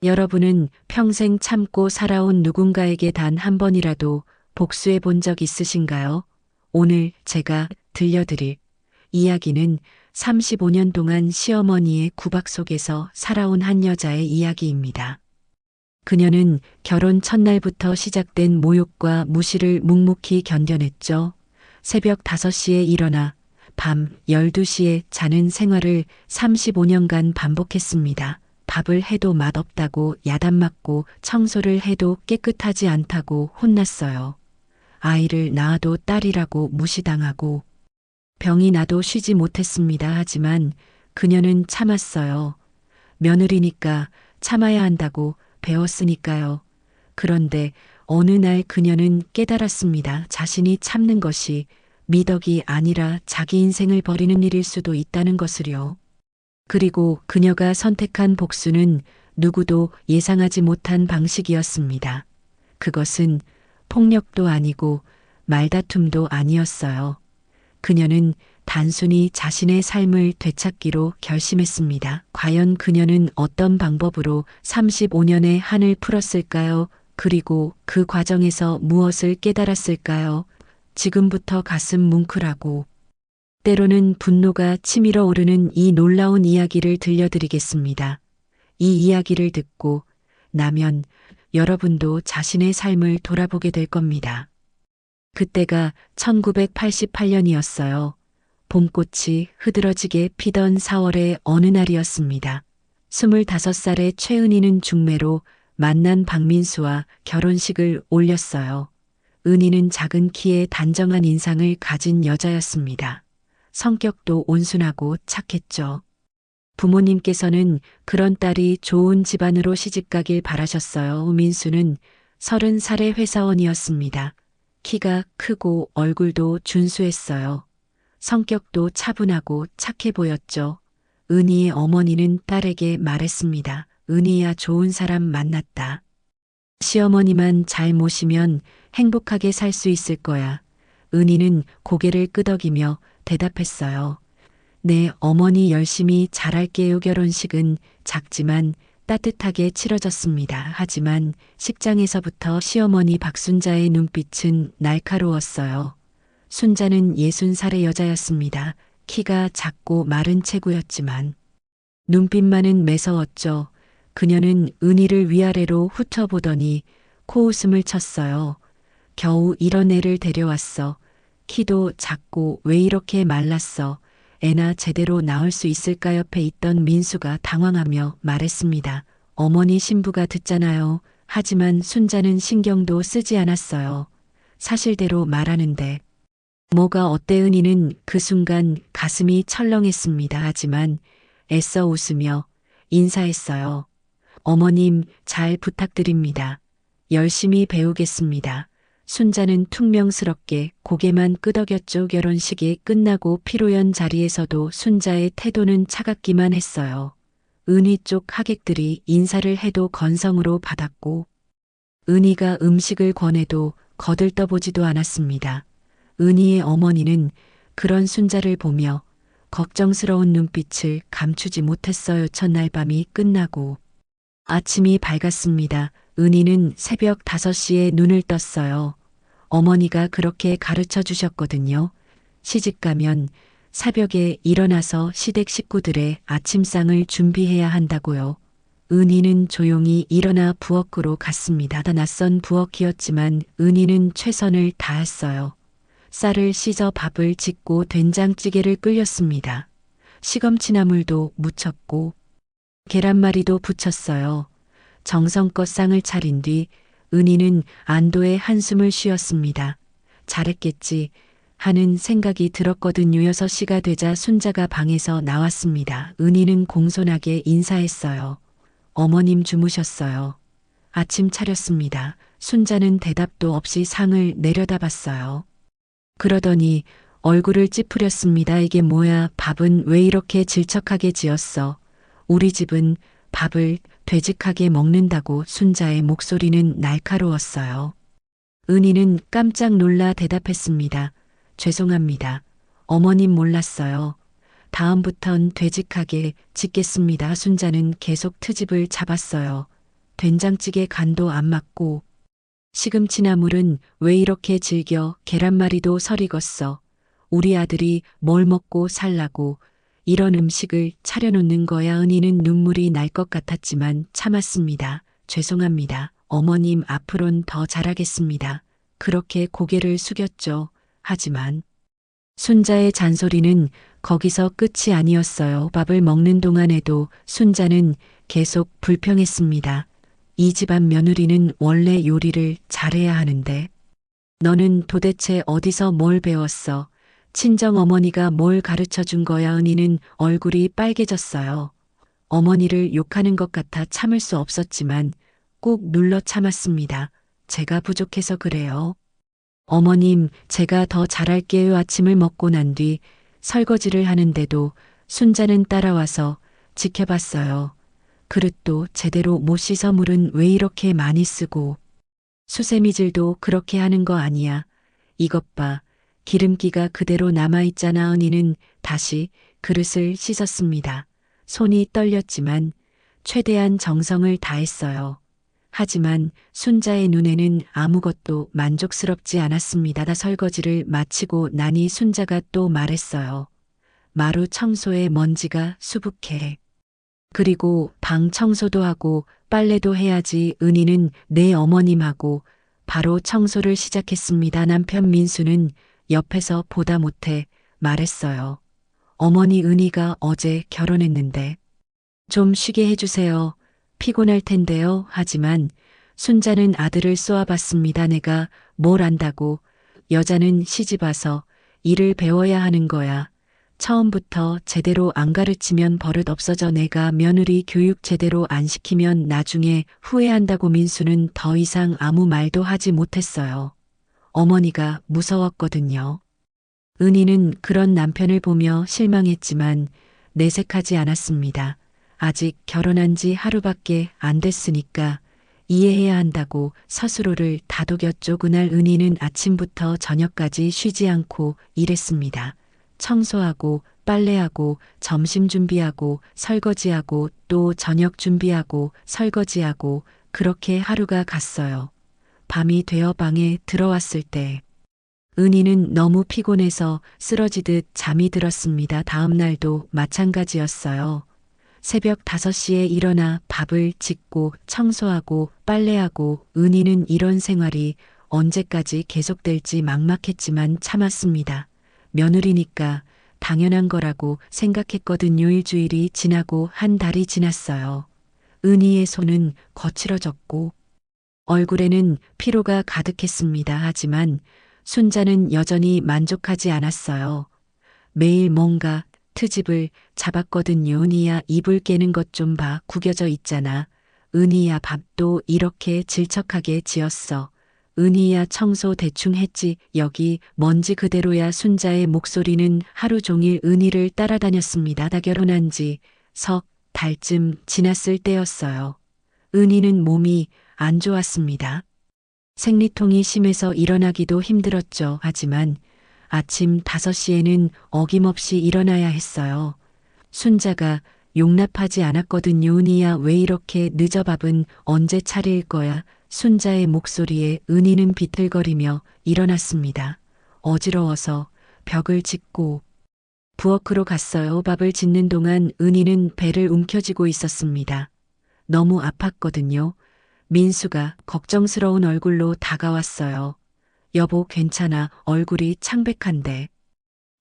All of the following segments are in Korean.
여러분은 평생 참고 살아온 누군가에게 단 한 번이라도 복수해 본 적 있으신가요? 오늘 제가 들려드릴 이야기는 35년 동안 시어머니의 구박 속에서 살아온 한 여자의 이야기입니다. 그녀는 결혼 첫날부터 시작된 모욕과 무시를 묵묵히 견뎌냈죠. 새벽 5시에 일어나 밤 12시에 자는 생활을 35년간 반복했습니다. 밥을 해도 맛없다고 야단맞고 청소를 해도 깨끗하지 않다고 혼났어요. 아이를 낳아도 딸이라고 무시당하고 병이 나도 쉬지 못했습니다. 하지만 그녀는 참았어요. 며느리니까 참아야 한다고 배웠으니까요. 그런데 어느 날 그녀는 깨달았습니다. 자신이 참는 것이 미덕이 아니라 자기 인생을 버리는 일일 수도 있다는 것을요. 그리고 그녀가 선택한 복수는 누구도 예상하지 못한 방식이었습니다. 그것은 폭력도 아니고 말다툼도 아니었어요. 그녀는 단순히 자신의 삶을 되찾기로 결심했습니다. 과연 그녀는 어떤 방법으로 35년의 한을 풀었을까요? 그리고 그 과정에서 무엇을 깨달았을까요? 지금부터 가슴 뭉클하고 때로는 분노가 치밀어 오르는 이 놀라운 이야기를 들려드리겠습니다. 이 이야기를 듣고 나면 여러분도 자신의 삶을 돌아보게 될 겁니다. 그때가 1988년이었어요. 봄꽃이 흐드러지게 피던 4월의 어느 날이었습니다. 25살의 최은희는 중매로 만난 박민수와 결혼식을 올렸어요. 은희는 작은 키에 단정한 인상을 가진 여자였습니다. 성격도 온순하고 착했죠. 부모님께서는 그런 딸이 좋은 집안으로 시집가길 바라셨어요. 민수는 30살의 회사원이었습니다. 키가 크고 얼굴도 준수했어요. 성격도 차분하고 착해 보였죠. 은희의 어머니는 딸에게 말했습니다. 은희야, 좋은 사람 만났다. 시어머니만 잘 모시면 행복하게 살 수 있을 거야. 은희는 고개를 끄덕이며 대답했어요. 네, 어머니 열심히 잘할게요. 결혼식은 작지만 따뜻하게 치러졌습니다. 하지만 식장에서부터 시어머니 박순자의 눈빛은 날카로웠어요. 순자는 60살의 여자였습니다. 키가 작고 마른 체구였지만 눈빛만은 매서웠죠. 그녀는 은희를 위아래로 훑어보더니 코웃음을 쳤어요. 겨우 이런 애를 데려왔어. 키도 작고 왜 이렇게 말랐어. 애나 제대로 낳을 수 있을까? 옆에 있던 민수가 당황하며 말했습니다. 어머니 신부가 듣잖아요. 하지만 순자는 신경도 쓰지 않았어요. 사실대로 말하는데 뭐가 어때? 은희는 그 순간 가슴이 철렁했습니다. 하지만 애써 웃으며 인사했어요. 어머님 잘 부탁드립니다. 열심히 배우겠습니다. 순자는 퉁명스럽게 고개만 끄덕였죠. 결혼식이 끝나고 피로연 자리에서도 순자의 태도는 차갑기만 했어요. 은희 쪽 하객들이 인사를 해도 건성으로 받았고 은희가 음식을 권해도 거들떠보지도 않았습니다. 은희의 어머니는 그런 순자를 보며 걱정스러운 눈빛을 감추지 못했어요. 첫날 밤이 끝나고 아침이 밝았습니다. 은희는 새벽 5시에 눈을 떴어요. 어머니가 그렇게 가르쳐 주셨거든요. 시집가면 새벽에 일어나서 시댁 식구들의 아침상을 준비해야 한다고요. 은희는 조용히 일어나 부엌으로 갔습니다. 낯선 부엌이었지만 은희는 최선을 다했어요. 쌀을 씻어 밥을 짓고 된장찌개를 끓였습니다. 시금치나물도 무쳤고 계란말이도 부쳤어요. 정성껏 상을 차린 뒤 은희는 안도의 한숨을 쉬었습니다. 잘했겠지 하는 생각이 들었거든요. 6시가 되자 순자가 방에서 나왔습니다. 은희는 공손하게 인사했어요. 어머님 주무셨어요. 아침 차렸습니다. 순자는 대답도 없이 상을 내려다봤어요. 그러더니 얼굴을 찌푸렸습니다. 이게 뭐야? 밥은 왜 이렇게 질척하게 지었어? 우리 집은 밥을 되직하게 먹는다고. 순자의 목소리는 날카로웠어요. 은희는 깜짝 놀라 대답했습니다. 죄송합니다. 어머님 몰랐어요. 다음부턴 되직하게 짓겠습니다. 순자는 계속 트집을 잡았어요. 된장찌개 간도 안 맞고 시금치 나물은 왜 이렇게 질겨 계란말이도 설익었어. 우리 아들이 뭘 먹고 살라고 이런 음식을 차려놓는 거야. 은희는 눈물이 날 것 같았지만 참았습니다. 죄송합니다. 어머님 앞으론 더 잘하겠습니다. 그렇게 고개를 숙였죠. 하지만 순자의 잔소리는 거기서 끝이 아니었어요. 밥을 먹는 동안에도 순자는 계속 불평했습니다. 이 집안 며느리는 원래 요리를 잘해야 하는데 너는 도대체 어디서 뭘 배웠어? 친정 어머니가 뭘 가르쳐 준 거야? 은희는 얼굴이 빨개졌어요. 어머니를 욕하는 것 같아 참을 수 없었지만 꾹 눌러 참았습니다. 제가 부족해서 그래요. 어머님, 제가 더 잘할게요. 아침을 먹고 난 뒤 설거지를 하는데도 순자는 따라와서 지켜봤어요. 그릇도 제대로 못 씻어 물은 왜 이렇게 많이 쓰고 수세미질도 그렇게 하는 거 아니야. 이것 봐. 기름기가 그대로 남아있잖아. 은희는 다시 그릇을 씻었습니다. 손이 떨렸지만 최대한 정성을 다했어요. 하지만 순자의 눈에는 아무것도 만족스럽지 않았습니다. 다 설거지를 마치고 나니 순자가 또 말했어요. 마루 청소에 먼지가 수북해. 그리고 방 청소도 하고 빨래도 해야지. 은희는 내 어머님하고 바로 청소를 시작했습니다. 남편 민수는 옆에서 보다 못해 말했어요. 어머니 은희가 어제 결혼했는데 좀 쉬게 해주세요. 피곤할 텐데요. 하지만 순자는 아들을 쏘아봤습니다. 내가 뭘 안다고. 여자는 시집와서 일을 배워야 하는 거야. 처음부터 제대로 안 가르치면 버릇 없어져. 내가 며느리 교육 제대로 안 시키면 나중에 후회한다고. 민수는 더 이상 아무 말도 하지 못했어요. 어머니가 무서웠거든요. 은희는 그런 남편을 보며 실망했지만 내색하지 않았습니다. 아직 결혼한 지 하루밖에 안 됐으니까 이해해야 한다고 스스로를 다독였죠. 그날 은희는 아침부터 저녁까지 쉬지 않고 일했습니다. 청소하고 빨래하고 점심 준비하고 설거지하고 또 저녁 준비하고 설거지하고 그렇게 하루가 갔어요. 밤이 되어 방에 들어왔을 때 은희는 너무 피곤해서 쓰러지듯 잠이 들었습니다. 다음 날도 마찬가지였어요. 새벽 5시에 일어나 밥을 짓고 청소하고 빨래하고 은희는 이런 생활이 언제까지 계속될지 막막했지만 참았습니다. 며느리니까 당연한 거라고 생각했거든요. 일주일이 지나고 한 달이 지났어요. 은희의 손은 거칠어졌고 얼굴에는 피로가 가득했습니다. 하지만 순자는 여전히 만족하지 않았어요. 매일 뭔가 트집을 잡았거든요. 은희야 이불 깨는 것 좀 봐. 구겨져 있잖아. 은희야 밥도 이렇게 질척하게 지었어. 은희야 청소 대충 했지. 여기 먼지 그대로야. 순자의 목소리는 하루 종일 은희를 따라다녔습니다. 다 결혼한 지 석 달쯤 지났을 때였어요. 은희는 몸이 안 좋았습니다. 생리통이 심해서 일어나기도 힘들었죠. 하지만 아침 5시에는 어김없이 일어나야 했어요. 순자가 용납하지 않았거든요. 은희야 왜 이렇게 늦어. 밥은 언제 차릴 거야. 순자의 목소리에 은희는 비틀거리며 일어났습니다. 어지러워서 벽을 짚고 부엌으로 갔어요. 밥을 짓는 동안 은희는 배를 움켜쥐고 있었습니다. 너무 아팠거든요. 민수가 걱정스러운 얼굴로 다가왔어요. 여보 괜찮아. 얼굴이 창백한데.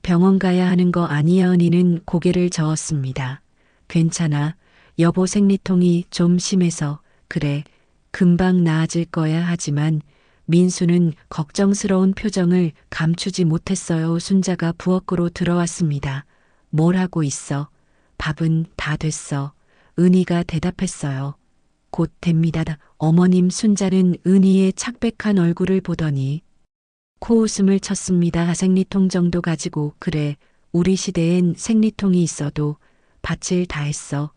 병원 가야 하는 거 아니야. 은희는 고개를 저었습니다. 괜찮아. 여보 생리통이 좀 심해서. 그래. 금방 나아질 거야. 하지만 민수는 걱정스러운 표정을 감추지 못했어요. 순자가 부엌으로 들어왔습니다. 뭘 하고 있어? 밥은 다 됐어. 은희가 대답했어요. 곧 됩니다. 어머님. 순자는 은희의 창백한 얼굴을 보더니 코웃음을 쳤습니다. 생리통 정도 가지고. 그래. 우리 시대엔 생리통이 있어도 밭을 다 했어.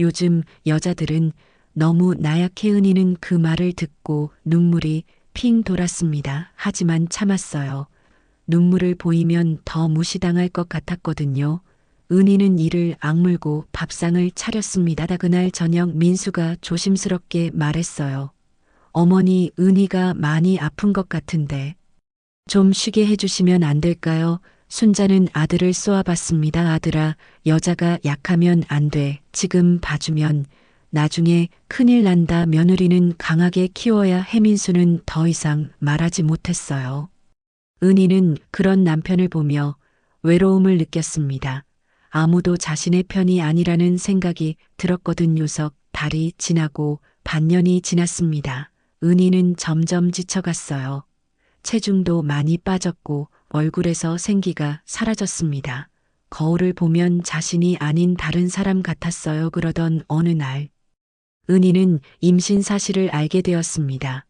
요즘 여자들은 너무 나약해. 은희는 그 말을 듣고 눈물이 핑 돌았습니다. 하지만 참았어요. 눈물을 보이면 더 무시당할 것 같았거든요. 은희는 이를 악물고 밥상을 차렸습니다. 그날 저녁 민수가 조심스럽게 말했어요. 어머니, 은희가 많이 아픈 것 같은데 좀 쉬게 해주시면 안 될까요? 순자는 아들을 쏘아봤습니다. 아들아, 여자가 약하면 안 돼. 지금 봐주면 나중에 큰일 난다. 며느리는 강하게 키워야 해. 민수는 더 이상 말하지 못했어요. 은희는 그런 남편을 보며 외로움을 느꼈습니다. 아무도 자신의 편이 아니라는 생각이 들었거든요. 달이 지나고 반년이 지났습니다. 은희는 점점 지쳐갔어요. 체중도 많이 빠졌고 얼굴에서 생기가 사라졌습니다. 거울을 보면 자신이 아닌 다른 사람 같았어요. 그러던 어느 날 은희는 임신 사실을 알게 되었습니다.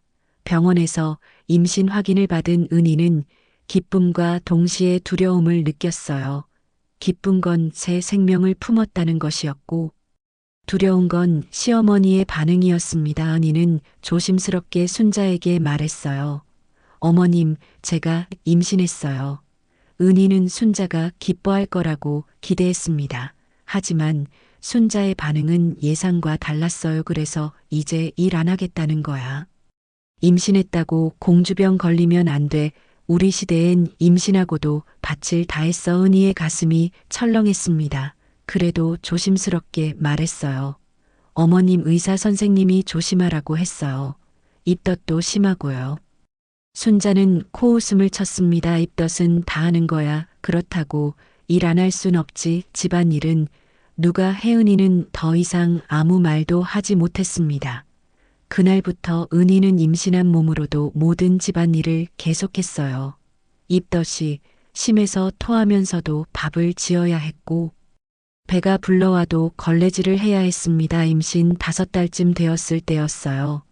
병원에서 임신 확인을 받은 은희는 기쁨과 동시에 두려움을 느꼈어요. 기쁜 건 새 생명을 품었다는 것이었고 두려운 건 시어머니의 반응이었습니다. 은희는 조심스럽게 순자에게 말했어요. 어머님, 제가 임신했어요. 은희는 순자가 기뻐할 거라고 기대했습니다. 하지만 순자의 반응은 예상과 달랐어요. 그래서 이제 일 안 하겠다는 거야. 임신했다고 공주병 걸리면 안 돼. 우리 시대엔 임신하고도 밭을 다 했어. 은희의 가슴이 철렁했습니다. 그래도 조심스럽게 말했어요. 어머님, 의사 선생님이 조심하라고 했어요. 입덧도 심하고요. 순자는 코웃음을 쳤습니다. 입덧은 다 하는 거야. 그렇다고 일 안 할 순 없지. 집안일은 누가 해. 은희는 더 이상 아무 말도 하지 못했습니다. 그날부터 은희는 임신한 몸으로도 모든 집안일을 계속했어요. 입덧이 심해서 토하면서도 밥을 지어야 했고 배가 불러와도 걸레질을 해야 했습니다. 임신 5달쯤 되었을 때였어요.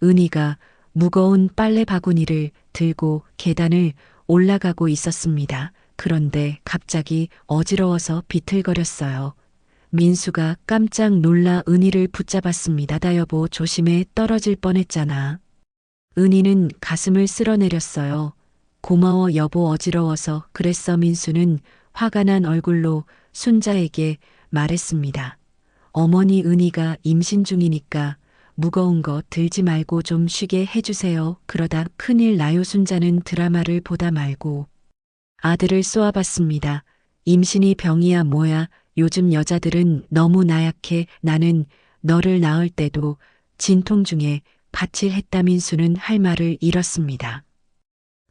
은희가 무거운 빨래 바구니를 들고 계단을 올라가고 있었습니다. 그런데 갑자기 어지러워서 비틀거렸어요. 민수가 깜짝 놀라 은희를 붙잡았습니다. 다 여보, 조심해. 떨어질 뻔했잖아. 은희는 가슴을 쓸어내렸어요. 고마워 여보, 어지러워서 그랬어. 민수는 화가 난 얼굴로 순자에게 말했습니다. 어머니, 은희가 임신 중이니까 무거운 거 들지 말고 좀 쉬게 해주세요. 그러다 큰일 나요. 순자는 드라마를 보다 말고 아들을 쏘아봤습니다. 임신이 병이야 뭐야. 요즘 여자들은 너무 나약해. 나는 너를 낳을 때도 진통 중에 가출했다. 민수는 할 말을 잃었습니다.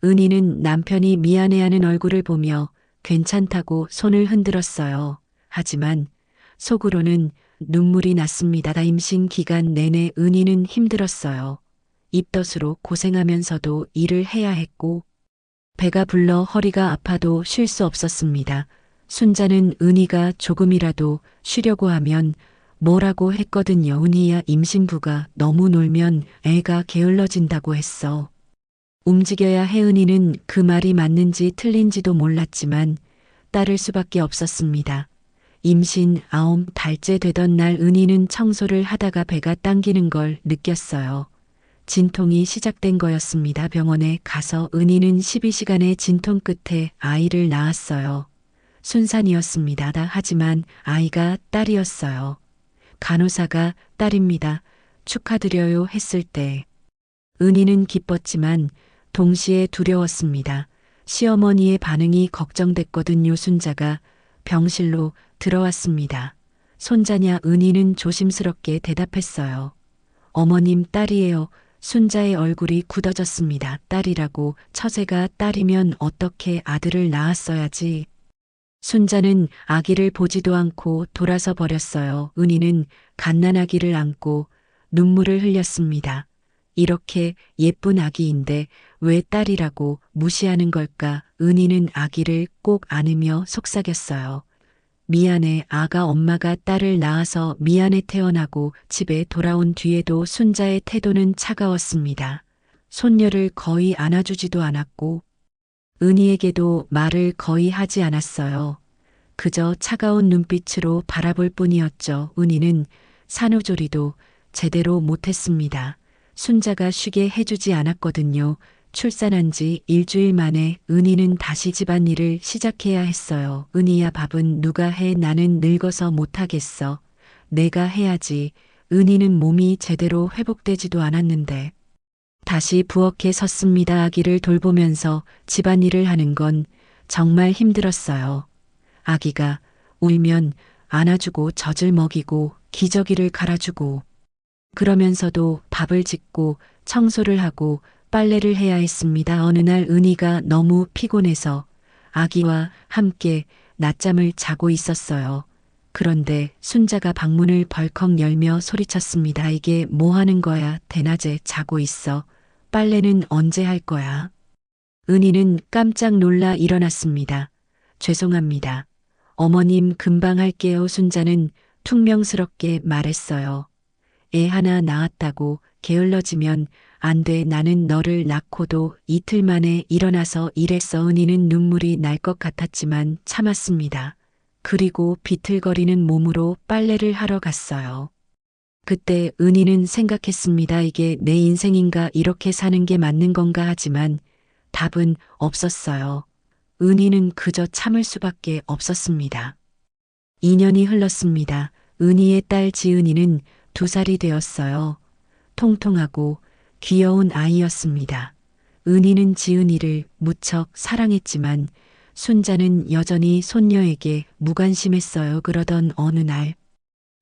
은희는 남편이 미안해하는 얼굴을 보며 괜찮다고 손을 흔들었어요. 하지만 속으로는 눈물이 났습니다. 임신 기간 내내 은희는 힘들었어요. 입덧으로 고생하면서도 일을 해야 했고 배가 불러 허리가 아파도 쉴 수 없었습니다. 순자는 은희가 조금이라도 쉬려고 하면 뭐라고 했거든요. 은희야, 임신부가 너무 놀면 애가 게을러진다고 했어. 움직여야 해. 은희는 그 말이 맞는지 틀린지도 몰랐지만 따를 수밖에 없었습니다. 임신 9달째 되던 날 은희는 청소를 하다가 배가 당기는 걸 느꼈어요. 진통이 시작된 거였습니다. 병원에 가서 은희는 12시간의 진통 끝에 아이를 낳았어요. 순산이었습니다. 하지만 아이가 딸이었어요. 간호사가 딸입니다. 축하드려요 했을 때 은희는 기뻤지만 동시에 두려웠습니다. 시어머니의 반응이 걱정됐거든요. 순자가 병실로 들어왔습니다. 손자냐? 은희는 조심스럽게 대답했어요. 어머님, 딸이에요. 순자의 얼굴이 굳어졌습니다. 딸이라고 처제가 딸이면 어떻게 아들을 낳았어야지. 순자는 아기를 보지도 않고 돌아서 버렸어요. 은희는 갓난아기를 안고 눈물을 흘렸습니다. 이렇게 예쁜 아기인데 왜 딸이라고 무시하는 걸까? 은희는 아기를 꼭 안으며 속삭였어요. 미안해. 아가 엄마가 딸을 낳아서 미안해. 태어나고 집에 돌아온 뒤에도 순자의 태도는 차가웠습니다. 손녀를 거의 안아주지도 않았고 은희에게도 말을 거의 하지 않았어요. 그저 차가운 눈빛으로 바라볼 뿐이었죠. 은희는 산후조리도 제대로 못했습니다. 순자가 쉬게 해주지 않았거든요. 출산한 지 일주일 만에 은희는 다시 집안일을 시작해야 했어요. 은희야, 밥은 누가 해? 나는 늙어서 못하겠어. 내가 해야지. 은희는 몸이 제대로 회복되지도 않았는데 다시 부엌에 섰습니다. 아기를 돌보면서 집안일을 하는 건 정말 힘들었어요. 아기가 울면 안아주고 젖을 먹이고 기저귀를 갈아주고 그러면서도 밥을 짓고 청소를 하고 빨래를 해야 했습니다. 어느 날 은희가 너무 피곤해서 아기와 함께 낮잠을 자고 있었어요. 그런데 순자가 방문을 벌컥 열며 소리쳤습니다. 이게 뭐 하는 거야? 대낮에 자고 있어. 빨래는 언제 할 거야? 은희는 깜짝 놀라 일어났습니다. 죄송합니다. 어머님 금방 할게요. 순자는 퉁명스럽게 말했어요. 애 하나 낳았다고 게을러지면 안 돼. 나는 너를 낳고도 이틀 만에 일어나서 일했어. 은희는 눈물이 날 것 같았지만 참았습니다. 그리고 비틀거리는 몸으로 빨래를 하러 갔어요. 그때 은희는 생각했습니다. 이게 내 인생인가? 이렇게 사는 게 맞는 건가? 하지만 답은 없었어요. 은희는 그저 참을 수밖에 없었습니다. 2년이 흘렀습니다. 은희의 딸 지은이는 2살이 되었어요. 통통하고 귀여운 아이였습니다. 은희는 지은이를 무척 사랑했지만 순자는 여전히 손녀에게 무관심했어요. 그러던 어느 날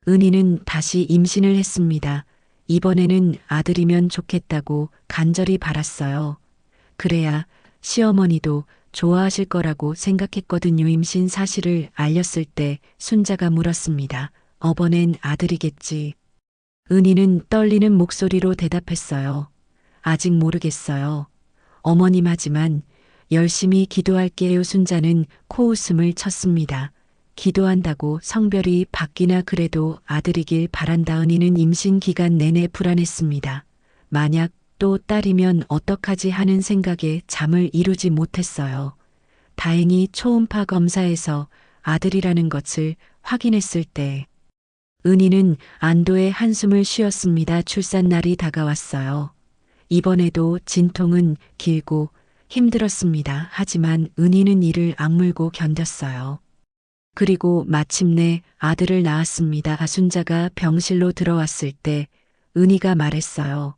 은희는 다시 임신을 했습니다. 이번에는 아들이면 좋겠다고 간절히 바랐어요. 그래야 시어머니도 좋아하실 거라고 생각했거든요. 임신 사실을 알렸을 때 순자가 물었습니다. 어번엔 아들이겠지. 은희는 떨리는 목소리로 대답했어요. 아직 모르겠어요. 어머님, 하지만 열심히 기도할게요. 순자는 코웃음을 쳤습니다. 기도한다고 성별이 바뀌나? 그래도 아들이길 바란다. 은희는 임신 기간 내내 불안했습니다. 만약 또 딸이면 어떡하지 하는 생각에 잠을 이루지 못했어요. 다행히 초음파 검사에서 아들이라는 것을 확인했을 때 은희는 안도의 한숨을 쉬었습니다. 출산날이 다가왔어요. 이번에도 진통은 길고 힘들었습니다. 하지만 은희는 이를 악물고 견뎠어요. 그리고 마침내 아들을 낳았습니다. 순자가 병실로 들어왔을 때 은희가 말했어요.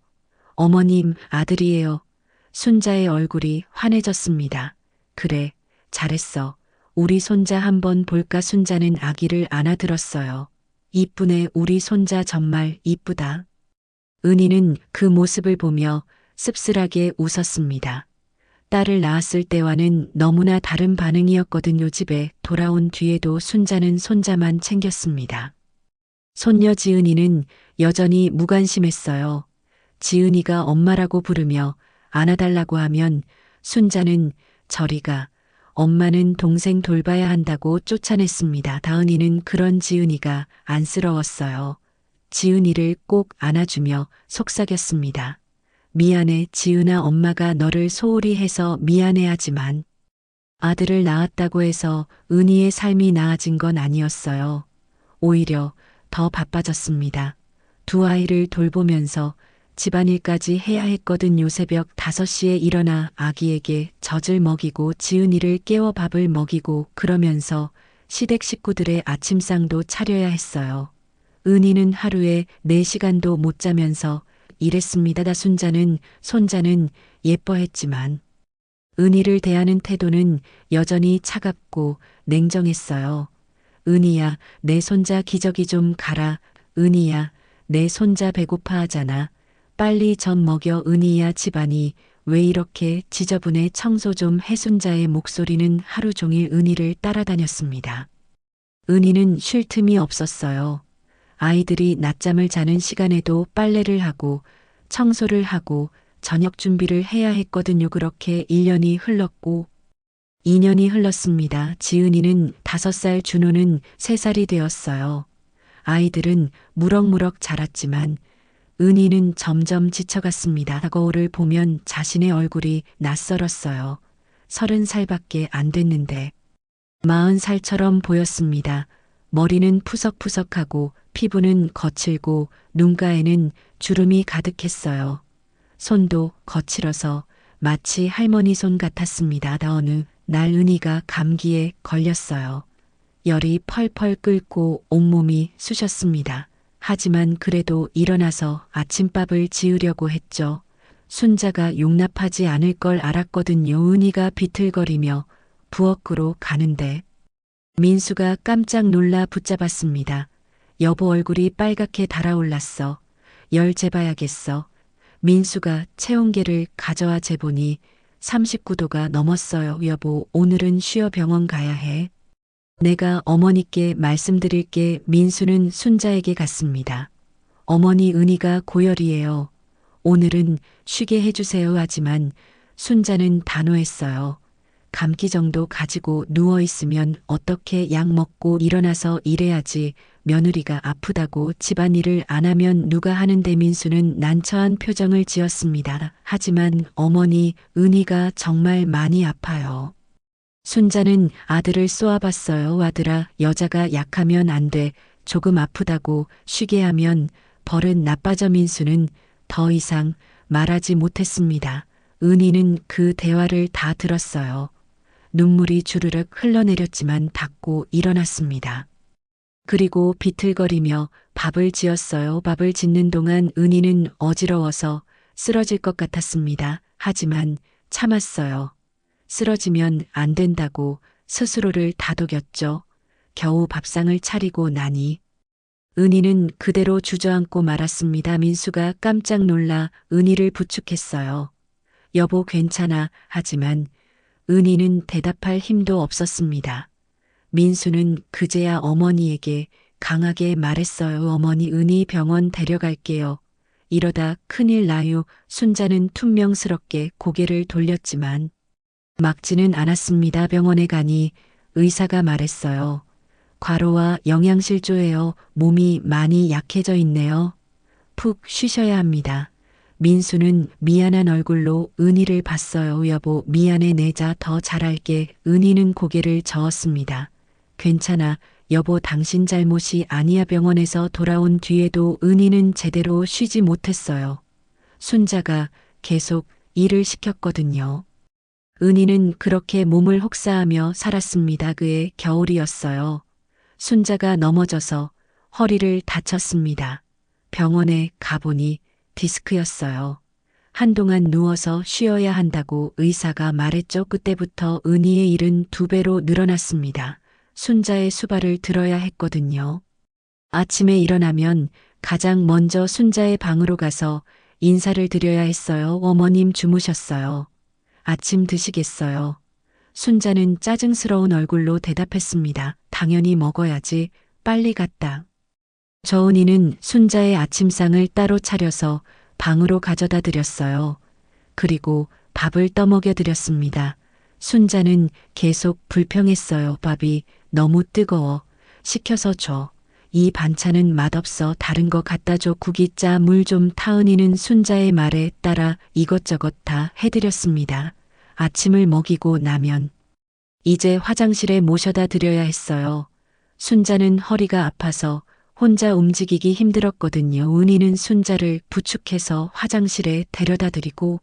어머님, 아들이에요. 순자의 얼굴이 환해졌습니다. 그래, 잘했어. 우리 손자 한번 볼까? 순자는 아기를 안아들었어요. 이쁘네, 우리 손자 정말 이쁘다. 은희는 그 모습을 보며 씁쓸하게 웃었습니다. 딸을 낳았을 때와는 너무나 다른 반응이었거든요. 집에 돌아온 뒤에도 순자는 손자만 챙겼습니다. 손녀 지은이는 여전히 무관심했어요. 지은이가 엄마라고 부르며 안아달라고 하면 순자는 저리 가, 엄마는 동생 돌봐야 한다고 쫓아냈습니다. 다은이는 그런 지은이가 안쓰러웠어요. 지은이를 꼭 안아주며 속삭였습니다. 미안해, 지은아. 엄마가 너를 소홀히 해서 미안해하지만 아들을 낳았다고 해서 은희의 삶이 나아진 건 아니었어요. 오히려 더 바빠졌습니다. 두 아이를 돌보면서 집안일까지 해야 했거든요. 새벽 5시에 일어나 아기에게 젖을 먹이고 지은이를 깨워 밥을 먹이고 그러면서 시댁 식구들의 아침상도 차려야 했어요. 은희는 하루에 4시간도 못 자면서 일했습니다. 순자는 손자는 예뻐했지만 은희를 대하는 태도는 여전히 차갑고 냉정했어요. 은희야, 내 손자 기저귀 좀 갈아. 은희야, 내 손자 배고파하잖아. 빨리 젖 먹여. 은희야, 집안이 왜 이렇게 지저분해? 청소 좀 해. 순자의 목소리는 하루 종일 은희를 따라다녔습니다. 은희는 쉴 틈이 없었어요. 아이들이 낮잠을 자는 시간에도 빨래를 하고 청소를 하고 저녁 준비를 해야 했거든요. 그렇게 1년이 흘렀고 2년이 흘렀습니다. 지은이는 5살, 준호는 3살이 되었어요. 아이들은 무럭무럭 자랐지만 은희는 점점 지쳐갔습니다. 거울을 보면 자신의 얼굴이 낯설었어요. 30살밖에 안 됐는데 40살처럼 보였습니다. 머리는 푸석푸석하고 피부는 거칠고 눈가에는 주름이 가득했어요. 손도 거칠어서 마치 할머니 손 같았습니다. 어느 날 은희가 감기에 걸렸어요. 열이 펄펄 끓고 온몸이 쑤셨습니다. 하지만 그래도 일어나서 아침밥을 지으려고 했죠. 순자가 용납하지 않을 걸 알았거든요. 은희가 비틀거리며 부엌으로 가는데 민수가 깜짝 놀라 붙잡았습니다. 여보 얼굴이 빨갛게 달아올랐어. 열 재봐야겠어. 민수가 체온계를 가져와 재보니 39도가 넘었어요. 여보, 오늘은 쉬어 병원 가야 해. 내가 어머니께 말씀드릴게. 민수는 순자에게 갔습니다. 어머니 은희가 고열이에요. 오늘은 쉬게 해주세요. 하지만 순자는 단호했어요. 감기 정도 가지고 누워있으면 어떻게 약 먹고 일어나서 일해야지. 며느리가 아프다고 집안일을 안 하면 누가 하는데. 민수는 난처한 표정을 지었습니다. 하지만 어머니, 은희가 정말 많이 아파요. 순자는 아들을 쏘아봤어요. 아들아, 여자가 약하면 안 돼. 조금 아프다고 쉬게 하면 버릇 나빠져. 민수는 더 이상 말하지 못했습니다. 은희는 그 대화를 다 들었어요. 눈물이 주르륵 흘러내렸지만 닫고 일어났습니다. 그리고 비틀거리며 밥을 지었어요. 밥을 짓는 동안 은희는 어지러워서 쓰러질 것 같았습니다. 하지만 참았어요. 쓰러지면 안 된다고 스스로를 다독였죠. 겨우 밥상을 차리고 나니 은희는 그대로 주저앉고 말았습니다. 민수가 깜짝 놀라 은희를 부축했어요. 여보 괜찮아. 하지만 은희는 대답할 힘도 없었습니다. 민수는 그제야 어머니에게 강하게 말했어요. 어머니, 은희 병원 데려갈게요. 이러다 큰일 나요. 순자는 퉁명스럽게 고개를 돌렸지만 막지는 않았습니다. 병원에 가니 의사가 말했어요. 과로와 영양실조예요. 몸이 많이 약해져 있네요. 푹 쉬셔야 합니다. 민수는 미안한 얼굴로 은희를 봤어요. 여보 미안해. 내자 더 잘할게. 은희는 고개를 저었습니다. 괜찮아. 여보 당신 잘못이 아니야. 병원에서 돌아온 뒤에도 은희는 제대로 쉬지 못했어요. 순자가 계속 일을 시켰거든요. 은희는 그렇게 몸을 혹사하며 살았습니다. 그의 겨울이었어요. 순자가 넘어져서 허리를 다쳤습니다. 병원에 가보니 디스크였어요. 한동안 누워서 쉬어야 한다고 의사가 말했죠. 그때부터 은희의 일은 2배로 늘어났습니다. 순자의 수발을 들어야 했거든요. 아침에 일어나면 가장 먼저 순자의 방으로 가서 인사를 드려야 했어요. 어머님 주무셨어요. 아침 드시겠어요? 순자는 짜증스러운 얼굴로 대답했습니다. 당연히 먹어야지. 빨리 갔다. 저은이는 순자의 아침상을 따로 차려서 방으로 가져다 드렸어요. 그리고 밥을 떠먹여 드렸습니다. 순자는 계속 불평했어요. 밥이 너무 뜨거워. 식혀서 줘. 이 반찬은 맛없어. 다른 거 갖다 줘. 국이 짜. 물 좀 타. 은희는 순자의 말에 따라 이것저것 다 해드렸습니다. 아침을 먹이고 나면 이제 화장실에 모셔다 드려야 했어요. 순자는 허리가 아파서 혼자 움직이기 힘들었거든요. 은희는 순자를 부축해서 화장실에 데려다 드리고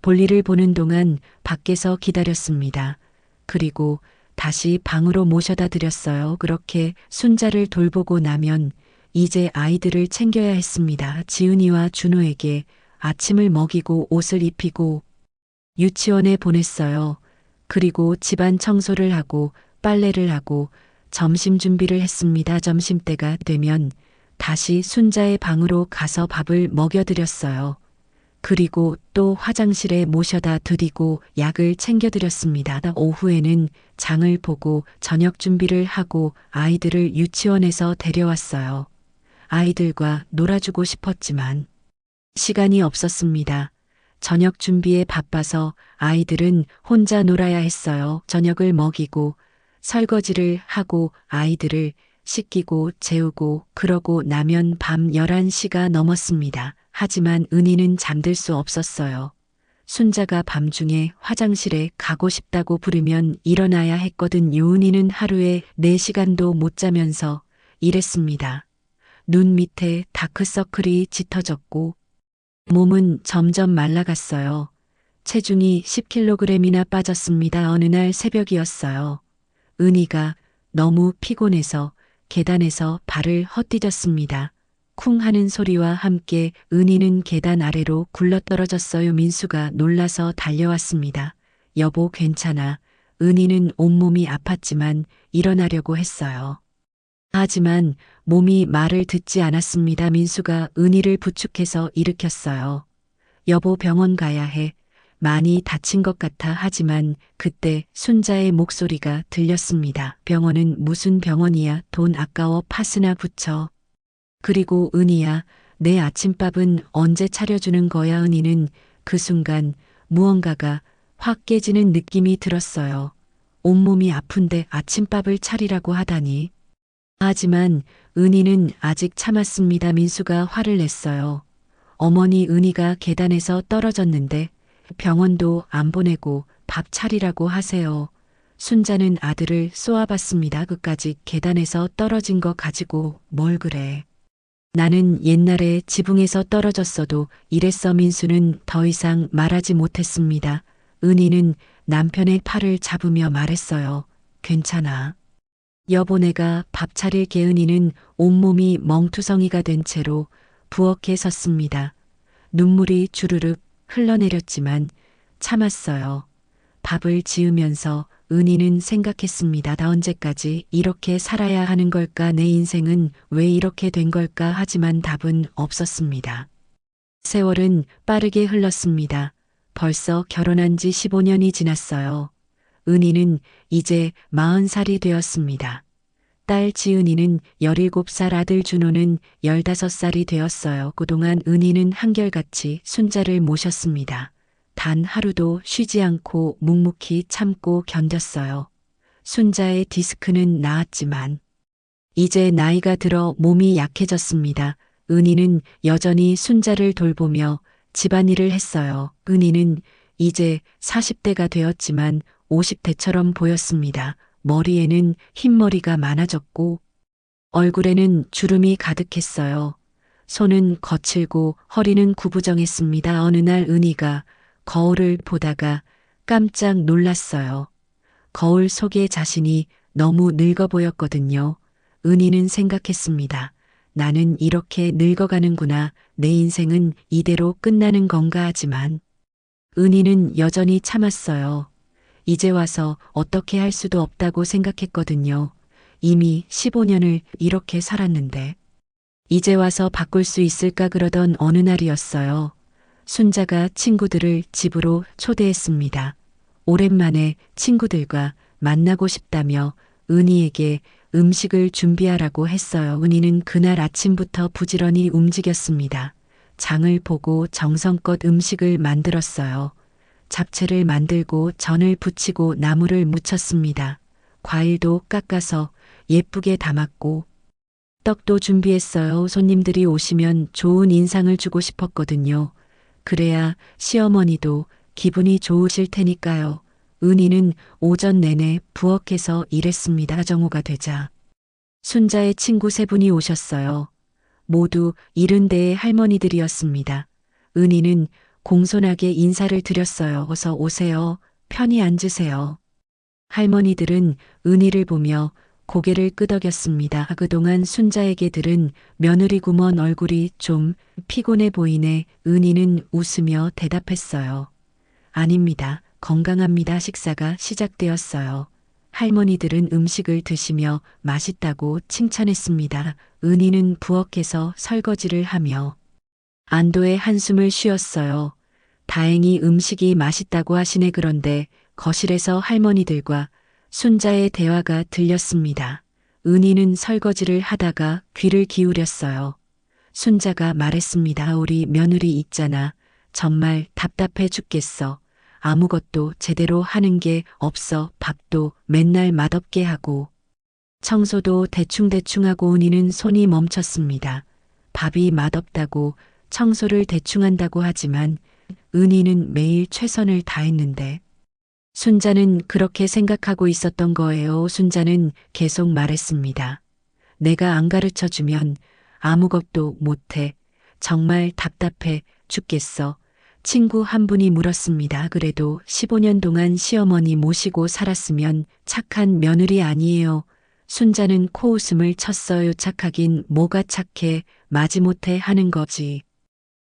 볼일을 보는 동안 밖에서 기다렸습니다. 그리고 다시 방으로 모셔다 드렸어요. 그렇게 순자를 돌보고 나면 이제 아이들을 챙겨야 했습니다. 지은이와 준호에게 아침을 먹이고 옷을 입히고 유치원에 보냈어요. 그리고 집안 청소를 하고 빨래를 하고 점심 준비를 했습니다. 점심때가 되면 다시 순자의 방으로 가서 밥을 먹여드렸어요. 그리고 또 화장실에 모셔다 드리고 약을 챙겨드렸습니다. 오후에는 장을 보고 저녁 준비를 하고 아이들을 유치원에서 데려왔어요. 아이들과 놀아주고 싶었지만 시간이 없었습니다. 저녁 준비에 바빠서 아이들은 혼자 놀아야 했어요. 저녁을 먹이고 설거지를 하고 아이들을 씻기고 재우고 그러고 나면 밤 11시가 넘었습니다. 하지만 은희는 잠들 수 없었어요. 순자가 밤중에 화장실에 가고 싶다고 부르면 일어나야 했거든요. 은희는 하루에 4시간도 못 자면서 일했습니다. 눈 밑에 다크서클이 짙어졌고 몸은 점점 말라갔어요. 체중이 10kg이나 빠졌습니다. 어느 날 새벽이었어요. 은희가 너무 피곤해서 계단에서 발을 헛디뎠습니다. 쿵 하는 소리와 함께 은희는 계단 아래로 굴러떨어졌어요. 민수가 놀라서 달려왔습니다. 여보, 괜찮아. 은희는 온몸이 아팠지만 일어나려고 했어요. 하지만 몸이 말을 듣지 않았습니다. 민수가 은희를 부축해서 일으켰어요. 여보, 병원 가야 해. 많이 다친 것 같아. 하지만 그때 순자의 목소리가 들렸습니다. 병원은 무슨 병원이야. 돈 아까워. 파스나 붙여. 그리고 은희야, 내 아침밥은 언제 차려주는 거야. 은희는 그 순간 무언가가 확 깨지는 느낌이 들었어요. 온몸이 아픈데 아침밥을 차리라고 하다니. 하지만 은희는 아직 참았습니다. 민수가 화를 냈어요. 어머니, 은희가 계단에서 떨어졌는데 병원도 안 보내고 밥 차리라고 하세요. 순자는 아들을 쏘아봤습니다. 그까지 계단에서 떨어진 거 가지고 뭘 그래. 나는 옛날에 지붕에서 떨어졌어도 이랬어. 민수는 더 이상 말하지 못했습니다. 은희는 남편의 팔을 잡으며 말했어요. 괜찮아. 여보, 내가 밥 차릴게. 은희는 온몸이 멍투성이가 된 채로 부엌에 섰습니다. 눈물이 주르륵 흘러내렸지만 참았어요. 밥을 지으면서 은희는 생각했습니다. 나 언제까지 이렇게 살아야 하는 걸까? 내 인생은 왜 이렇게 된 걸까? 하지만 답은 없었습니다. 세월은 빠르게 흘렀습니다. 벌써 결혼한 지 15년이 지났어요. 은희는 이제 40살이 되었습니다. 딸 지은이는 17살, 아들 준호는 15살이 되었어요. 그동안 은희는 한결같이 순자를 모셨습니다. 단 하루도 쉬지 않고 묵묵히 참고 견뎠어요. 순자의 디스크는 나았지만 이제 나이가 들어 몸이 약해졌습니다. 은희는 여전히 순자를 돌보며 집안일을 했어요. 은희는 이제 40대가 되었지만 50대처럼 보였습니다. 머리에는 흰머리가 많아졌고 얼굴에는 주름이 가득했어요. 손은 거칠고 허리는 구부정했습니다. 어느 날 은희가 거울을 보다가 깜짝 놀랐어요. 거울 속의 자신이 너무 늙어 보였거든요. 은희는 생각했습니다. 나는 이렇게 늙어가는구나. 내 인생은 이대로 끝나는 건가. 하지만 은희는 여전히 참았어요. 이제 와서 어떻게 할 수도 없다고 생각했거든요. 이미 15년을 이렇게 살았는데 이제 와서 바꿀 수 있을까. 그러던 어느 날이었어요. 순자가 친구들을 집으로 초대했습니다. 오랜만에 친구들과 만나고 싶다며 은희에게 음식을 준비하라고 했어요. 은희는 그날 아침부터 부지런히 움직였습니다. 장을 보고 정성껏 음식을 만들었어요. 잡채를 만들고 전을 부치고 나물을 무쳤습니다. 과일도 깎아서 예쁘게 담았고 떡도 준비했어요. 손님들이 오시면 좋은 인상을 주고 싶었거든요. 그래야 시어머니도 기분이 좋으실 테니까요. 은희는 오전 내내 부엌에서 일했습니다. 정오가 되자 순자의 친구 3분이 오셨어요. 모두 70대의 할머니들이었습니다. 은희는 공손하게 인사를 드렸어요. 어서 오세요. 편히 앉으세요. 할머니들은 은희를 보며 고개를 끄덕였습니다. 그동안 순자에게 들은 며느리 구먼 얼굴이 좀 피곤해 보이네. 은희는 웃으며 대답했어요. 아닙니다. 건강합니다. 식사가 시작되었어요. 할머니들은 음식을 드시며 맛있다고 칭찬했습니다. 은희는 부엌에서 설거지를 하며 안도의 한숨을 쉬었어요. 다행히 음식이 맛있다고 하시네. 그런데 거실에서 할머니들과 순자의 대화가 들렸습니다. 은희는 설거지를 하다가 귀를 기울였어요. 순자가 말했습니다. 우리 며느리 있잖아. 정말 답답해 죽겠어. 아무것도 제대로 하는 게 없어. 밥도 맨날 맛없게 하고 청소도 대충대충 하고. 은희는 손이 멈췄습니다. 밥이 맛없다고 청소를 대충 한다고 하지만 은희는 매일 최선을 다했는데 순자는 그렇게 생각하고 있었던 거예요. 순자는 계속 말했습니다. 내가 안 가르쳐 주면 아무것도 못해. 정말 답답해 죽겠어. 친구 한 분이 물었습니다. 그래도 15년 동안 시어머니 모시고 살았으면 착한 며느리 아니에요. 순자는 코웃음을 쳤어요. 착하긴 뭐가 착해. 마지못해 하는 거지.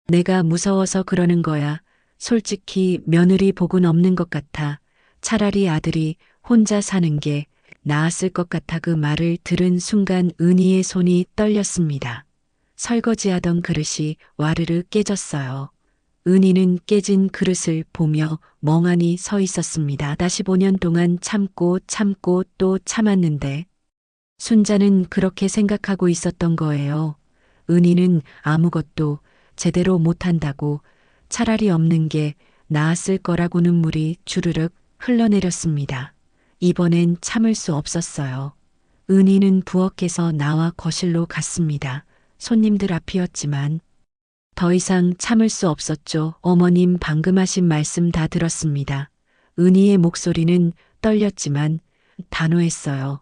내가 무서워서 그러는 거야. 솔직히 며느리 복은 없는 것 같아. 차라리 아들이 혼자 사는 게 나았을 것 같아. 그 말을 들은 순간 은희의 손이 떨렸습니다. 설거지하던 그릇이 와르르 깨졌어요. 은희는 깨진 그릇을 보며 멍하니 서 있었습니다. 다시 5년 동안 참고 참고 또 참았는데 순자는 그렇게 생각하고 있었던 거예요. 은희는 아무것도 제대로 못한다고 차라리 없는 게 나았을 거라고 눈물이 주르륵 흘러내렸습니다. 이번엔 참을 수 없었어요. 은희는 부엌에서 나와 거실로 갔습니다. 손님들 앞이었지만 더 이상 참을 수 없었죠. 어머님 방금 하신 말씀 다 들었습니다. 은희의 목소리는 떨렸지만 단호했어요.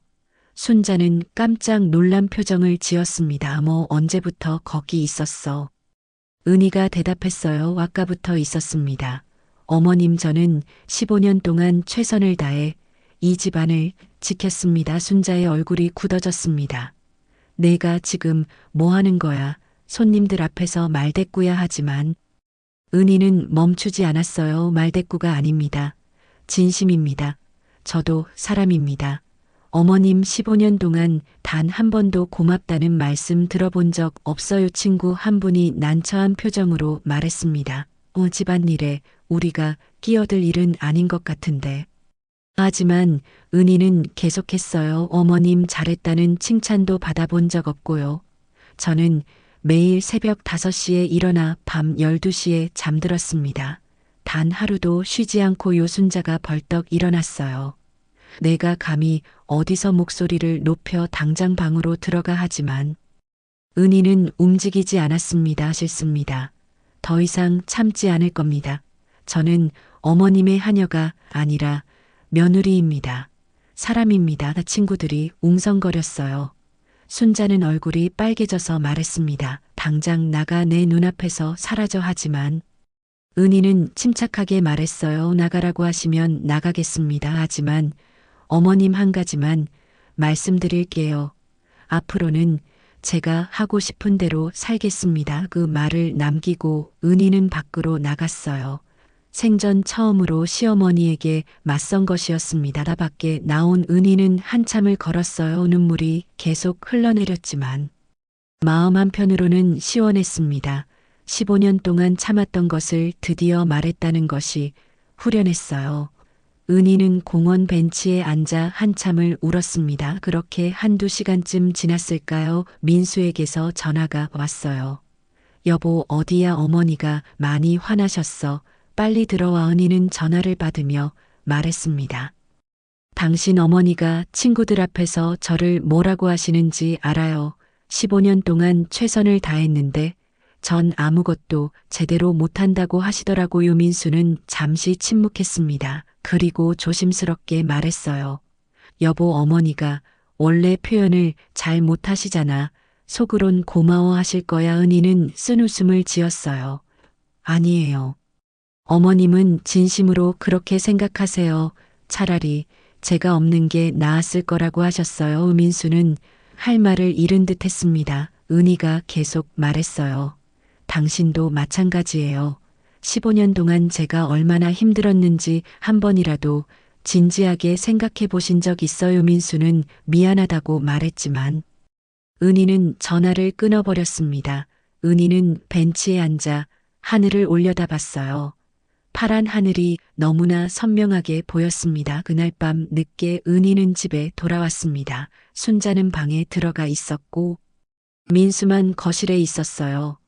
순자는 깜짝 놀란 표정을 지었습니다. 뭐 언제부터 거기 있었어? 은희가 대답했어요. 아까부터 있었습니다. 어머님 저는 15년 동안 최선을 다해 이 집안을 지켰습니다. 순자의 얼굴이 굳어졌습니다. 내가 지금 뭐 하는 거야? 손님들 앞에서 말대꾸야 하지만 은희는 멈추지 않았어요. 말대꾸가 아닙니다. 진심입니다. 저도 사람입니다. 어머님 15년 동안 단 한 번도 고맙다는 말씀 들어본 적 없어요. 친구 한 분이 난처한 표정으로 말했습니다. 집안일에 우리가 끼어들 일은 아닌 것 같은데. 하지만 은희는 계속했어요. 어머님 잘했다는 칭찬도 받아본 적 없고요. 저는 매일 새벽 5시에 일어나 밤 12시에 잠들었습니다. 단 하루도 쉬지 않고 요순자가 벌떡 일어났어요. 내가 감히 어디서 목소리를 높여 당장 방으로 들어가 하지만 은희는 움직이지 않았습니다. 싫습니다. 더 이상 참지 않을 겁니다. 저는 어머님의 하녀가 아니라 며느리입니다. 사람입니다. 친구들이 웅성거렸어요. 순자는 얼굴이 빨개져서 말했습니다. 당장 나가 내 눈앞에서 사라져 하지만 은희는 침착하게 말했어요. 나가라고 하시면 나가겠습니다. 하지만 어머님 한 가지만 말씀드릴게요. 앞으로는 제가 하고 싶은 대로 살겠습니다. 그 말을 남기고 은희는 밖으로 나갔어요. 생전 처음으로 시어머니에게 맞선 것이었습니다. 밖에 나온 은희는 한참을 걸었어요. 눈물이 계속 흘러내렸지만 마음 한편으로는 시원했습니다. 15년 동안 참았던 것을 드디어 말했다는 것이 후련했어요. 은희는 공원 벤치에 앉아 한참을 울었습니다. 그렇게 한두 시간쯤 지났을까요? 민수에게서 전화가 왔어요. 여보 어디야? 어머니가 많이 화나셨어. 빨리 들어와. 은희는 전화를 받으며 말했습니다. 당신 어머니가 친구들 앞에서 저를 뭐라고 하시는지 알아요. 15년 동안 최선을 다했는데 전 아무것도 제대로 못한다고 하시더라고요. 민수는 잠시 침묵했습니다. 그리고 조심스럽게 말했어요. 여보 어머니가 원래 표현을 잘 못하시잖아. 속으론 고마워하실 거야. 은희는 쓴웃음을 지었어요. 아니에요. 어머님은 진심으로 그렇게 생각하세요. 차라리 제가 없는 게 나았을 거라고 하셨어요. 민수는 할 말을 잃은 듯 했습니다. 은희가 계속 말했어요. 당신도 마찬가지예요. 15년 동안 제가 얼마나 힘들었는지 한 번이라도 진지하게 생각해 보신 적 있어요? 민수는 미안하다고 말했지만 은희는 전화를 끊어버렸습니다. 은희는 벤치에 앉아 하늘을 올려다봤어요. 파란 하늘이 너무나 선명하게 보였습니다. 그날 밤 늦게 은희는 집에 돌아왔습니다. 순자는 방에 들어가 있었고 민수만 거실에 있었어요.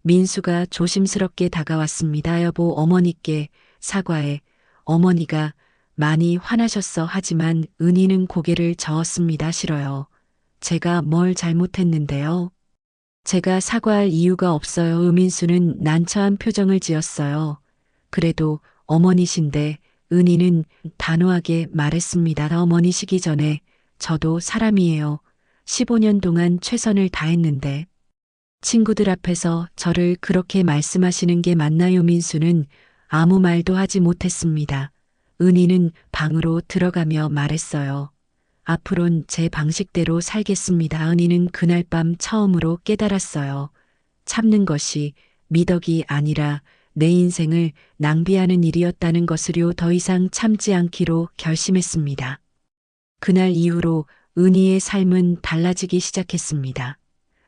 민수가 조심스럽게 다가왔습니다. 여보 어머니께 사과해. 어머니가 많이 화나셨어. 하지만 은희는 고개를 저었습니다. 싫어요. 제가 뭘 잘못했는데요. 제가 사과할 이유가 없어요. 민수는 난처한 표정을 지었어요. 그래도 어머니신데 은희는 단호하게 말했습니다. 어머니시기 전에 저도 사람이에요. 15년 동안 최선을 다했는데 친구들 앞에서 저를 그렇게 말씀하시는 게 맞나요? 민수는 아무 말도 하지 못했습니다. 은희는 방으로 들어가며 말했어요. 앞으론 제 방식대로 살겠습니다. 은희는 그날 밤 처음으로 깨달았어요. 참는 것이 미덕이 아니라 내 인생을 낭비하는 일이었다는 것을요. 더 이상 참지 않기로 결심했습니다. 그날 이후로 은희의 삶은 달라지기 시작했습니다.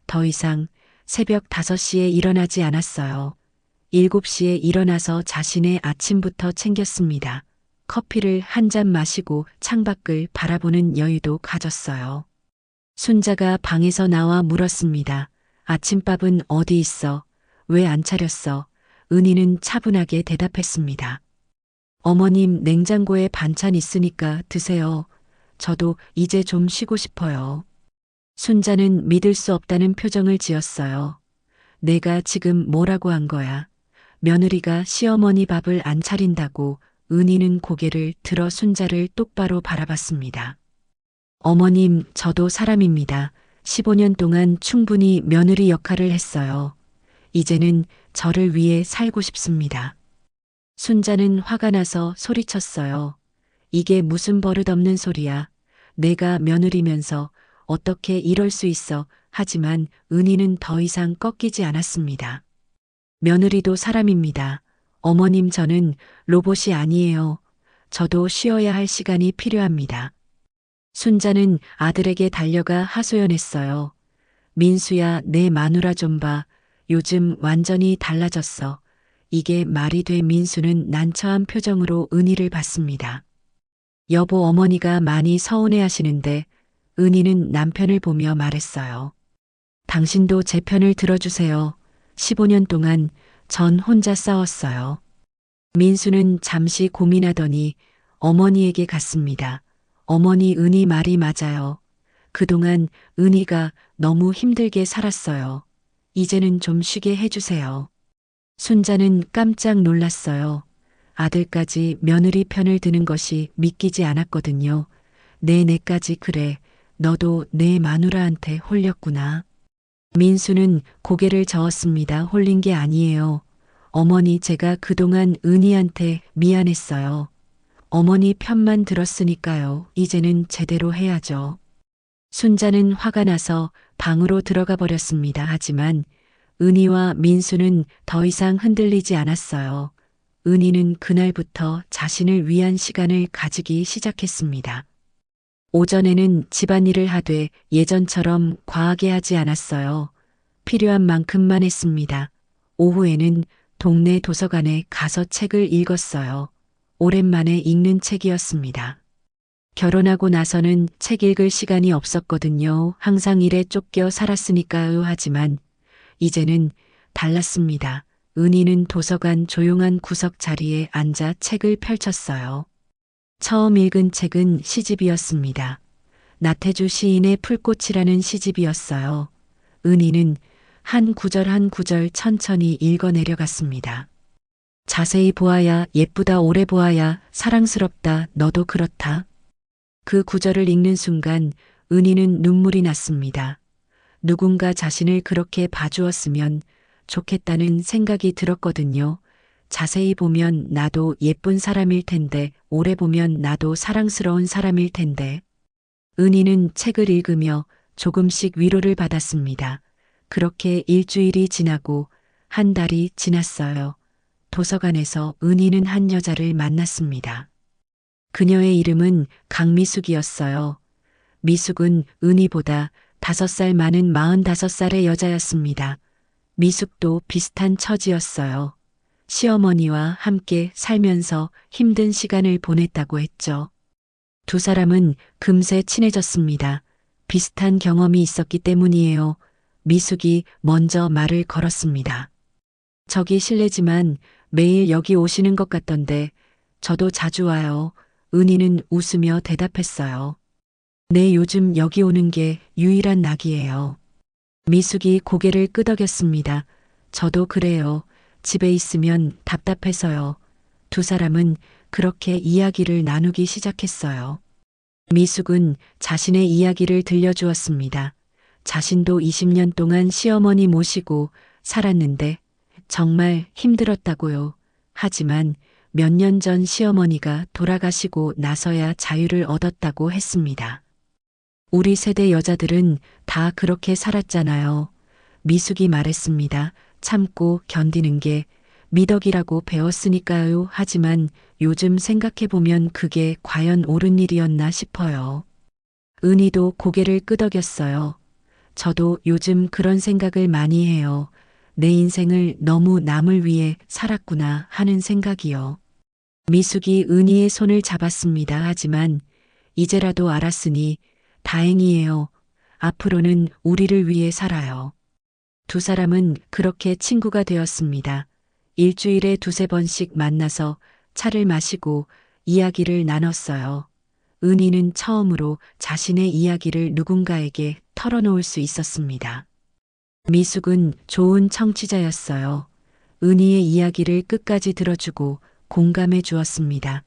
더 이상 새벽 5시에 일어나지 않았어요. 7시에 일어나서 자신의 아침부터 챙겼습니다. 커피를 한 잔 마시고 창밖을 바라보는 여유도 가졌어요. 손자가 방에서 나와 물었습니다. 아침밥은 어디 있어? 왜 안 차렸어? 은희는 차분하게 대답했습니다. 어머님, 냉장고에 반찬 있으니까 드세요. 저도 이제 좀 쉬고 싶어요. 손자는 믿을 수 없다는 표정을 지었어요. 내가 지금 뭐라고 한 거야? 며느리가 시어머니 밥을 안 차린다고. 은희는 고개를 들어 손자를 똑바로 바라봤습니다. 어머님, 저도 사람입니다. 15년 동안 충분히 며느리 역할을 했어요. 이제는 저를 위해 살고 싶습니다. 손자는 화가 나서 소리쳤어요. 이게 무슨 버릇없는 소리야. 내가 며느리면서 어떻게 이럴 수 있어. 하지만 은희는 더 이상 꺾이지 않았습니다. 며느리도 사람입니다. 어머님, 저는 로봇이 아니에요. 저도 쉬어야 할 시간이 필요합니다. 손자는 아들에게 달려가 하소연했어요. 민수야, 내 마누라 좀 봐. 요즘 완전히 달라졌어. 이게 말이 돼? 민수는 난처한 표정으로 은희를 봤습니다. 여보, 어머니가 많이 서운해 하시는데. 은희는 남편을 보며 말했어요. 당신도 제 편을 들어주세요. 15년 동안 전 혼자 싸웠어요. 민수는 잠시 고민하더니 어머니에게 갔습니다. 어머니, 은희 말이 맞아요. 그동안 은희가 너무 힘들게 살았어요. 이제는 좀 쉬게 해주세요. 손자는 깜짝 놀랐어요. 아들까지 며느리 편을 드는 것이 믿기지 않았거든요. 내까지 그래. 너도 내 마누라한테 홀렸구나. 민수는 고개를 저었습니다. 홀린 게 아니에요. 어머니, 제가 그동안 은희한테 미안했어요. 어머니 편만 들었으니까요. 이제는 제대로 해야죠. 손자는 화가 나서 방으로 들어가 버렸습니다. 하지만 은희와 민수는 더 이상 흔들리지 않았어요. 은희는 그날부터 자신을 위한 시간을 가지기 시작했습니다. 오전에는 집안일을 하되 예전처럼 과하게 하지 않았어요. 필요한 만큼만 했습니다. 오후에는 동네 도서관에 가서 책을 읽었어요. 오랜만에 읽는 책이었습니다. 결혼하고 나서는 책 읽을 시간이 없었거든요. 항상 일에 쫓겨 살았으니까요. 하지만 이제는 달랐습니다. 은희는 도서관 조용한 구석 자리에 앉아 책을 펼쳤어요. 처음 읽은 책은 시집이었습니다. 나태주 시인의 풀꽃이라는 시집이었어요. 은희는 한 구절 한 구절 천천히 읽어내려갔습니다. 자세히 보아야 예쁘다, 오래 보아야 사랑스럽다, 너도 그렇다. 그 구절을 읽는 순간 은희는 눈물이 났습니다. 누군가 자신을 그렇게 봐주었으면 좋겠다는 생각이 들었거든요. 자세히 보면 나도 예쁜 사람일 텐데, 오래 보면 나도 사랑스러운 사람일 텐데. 은희는 책을 읽으며 조금씩 위로를 받았습니다. 그렇게 일주일이 지나고 한 달이 지났어요. 도서관에서 은희는 한 여자를 만났습니다. 그녀의 이름은 강미숙이었어요. 미숙은 은희보다 5살 많은 45살의 여자였습니다. 미숙도 비슷한 처지였어요. 시어머니와 함께 살면서 힘든 시간을 보냈다고 했죠. 두 사람은 금세 친해졌습니다. 비슷한 경험이 있었기 때문이에요. 미숙이 먼저 말을 걸었습니다. 저기 실례지만 매일 여기 오시는 것 같던데 저도 자주 와요. 은희는 웃으며 대답했어요. 네, 요즘 여기 오는 게 유일한 낙이에요. 미숙이 고개를 끄덕였습니다. 저도 그래요. 집에 있으면 답답해서요. 두 사람은 그렇게 이야기를 나누기 시작했어요. 미숙은 자신의 이야기를 들려주었습니다. 자신도 20년 동안 시어머니 모시고 살았는데 정말 힘들었다고요. 하지만 몇 년 전 시어머니가 돌아가시고 나서야 자유를 얻었다고 했습니다. 우리 세대 여자들은 다 그렇게 살았잖아요. 미숙이 말했습니다. 참고 견디는 게 미덕이라고 배웠으니까요. 하지만 요즘 생각해보면 그게 과연 옳은 일이었나 싶어요. 은희도 고개를 끄덕였어요. 저도 요즘 그런 생각을 많이 해요. 내 인생을 너무 남을 위해 살았구나 하는 생각이요. 미숙이 은희의 손을 잡았습니다. 하지만 이제라도 알았으니 다행이에요. 앞으로는 우리를 위해 살아요. 두 사람은 그렇게 친구가 되었습니다. 일주일에 두세 번씩 만나서 차를 마시고 이야기를 나눴어요. 은희는 처음으로 자신의 이야기를 누군가에게 털어놓을 수 있었습니다. 미숙은 좋은 청취자였어요. 은희의 이야기를 끝까지 들어주고 공감해 주었습니다.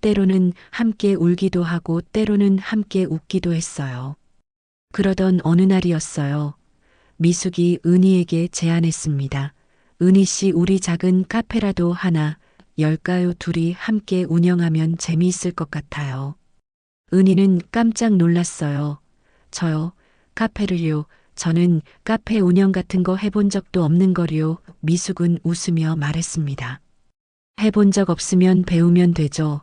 때로는 함께 울기도 하고 때로는 함께 웃기도 했어요. 그러던 어느 날이었어요. 미숙이 은희에게 제안했습니다. 은희 씨, 우리 작은 카페라도 하나 열까요? 둘이 함께 운영하면 재미있을 것 같아요. 은희는 깜짝 놀랐어요. 저요? 카페를요? 저는 카페 운영 같은 거 해본 적도 없는 거요. 미숙은 웃으며 말했습니다. 해본 적 없으면 배우면 되죠.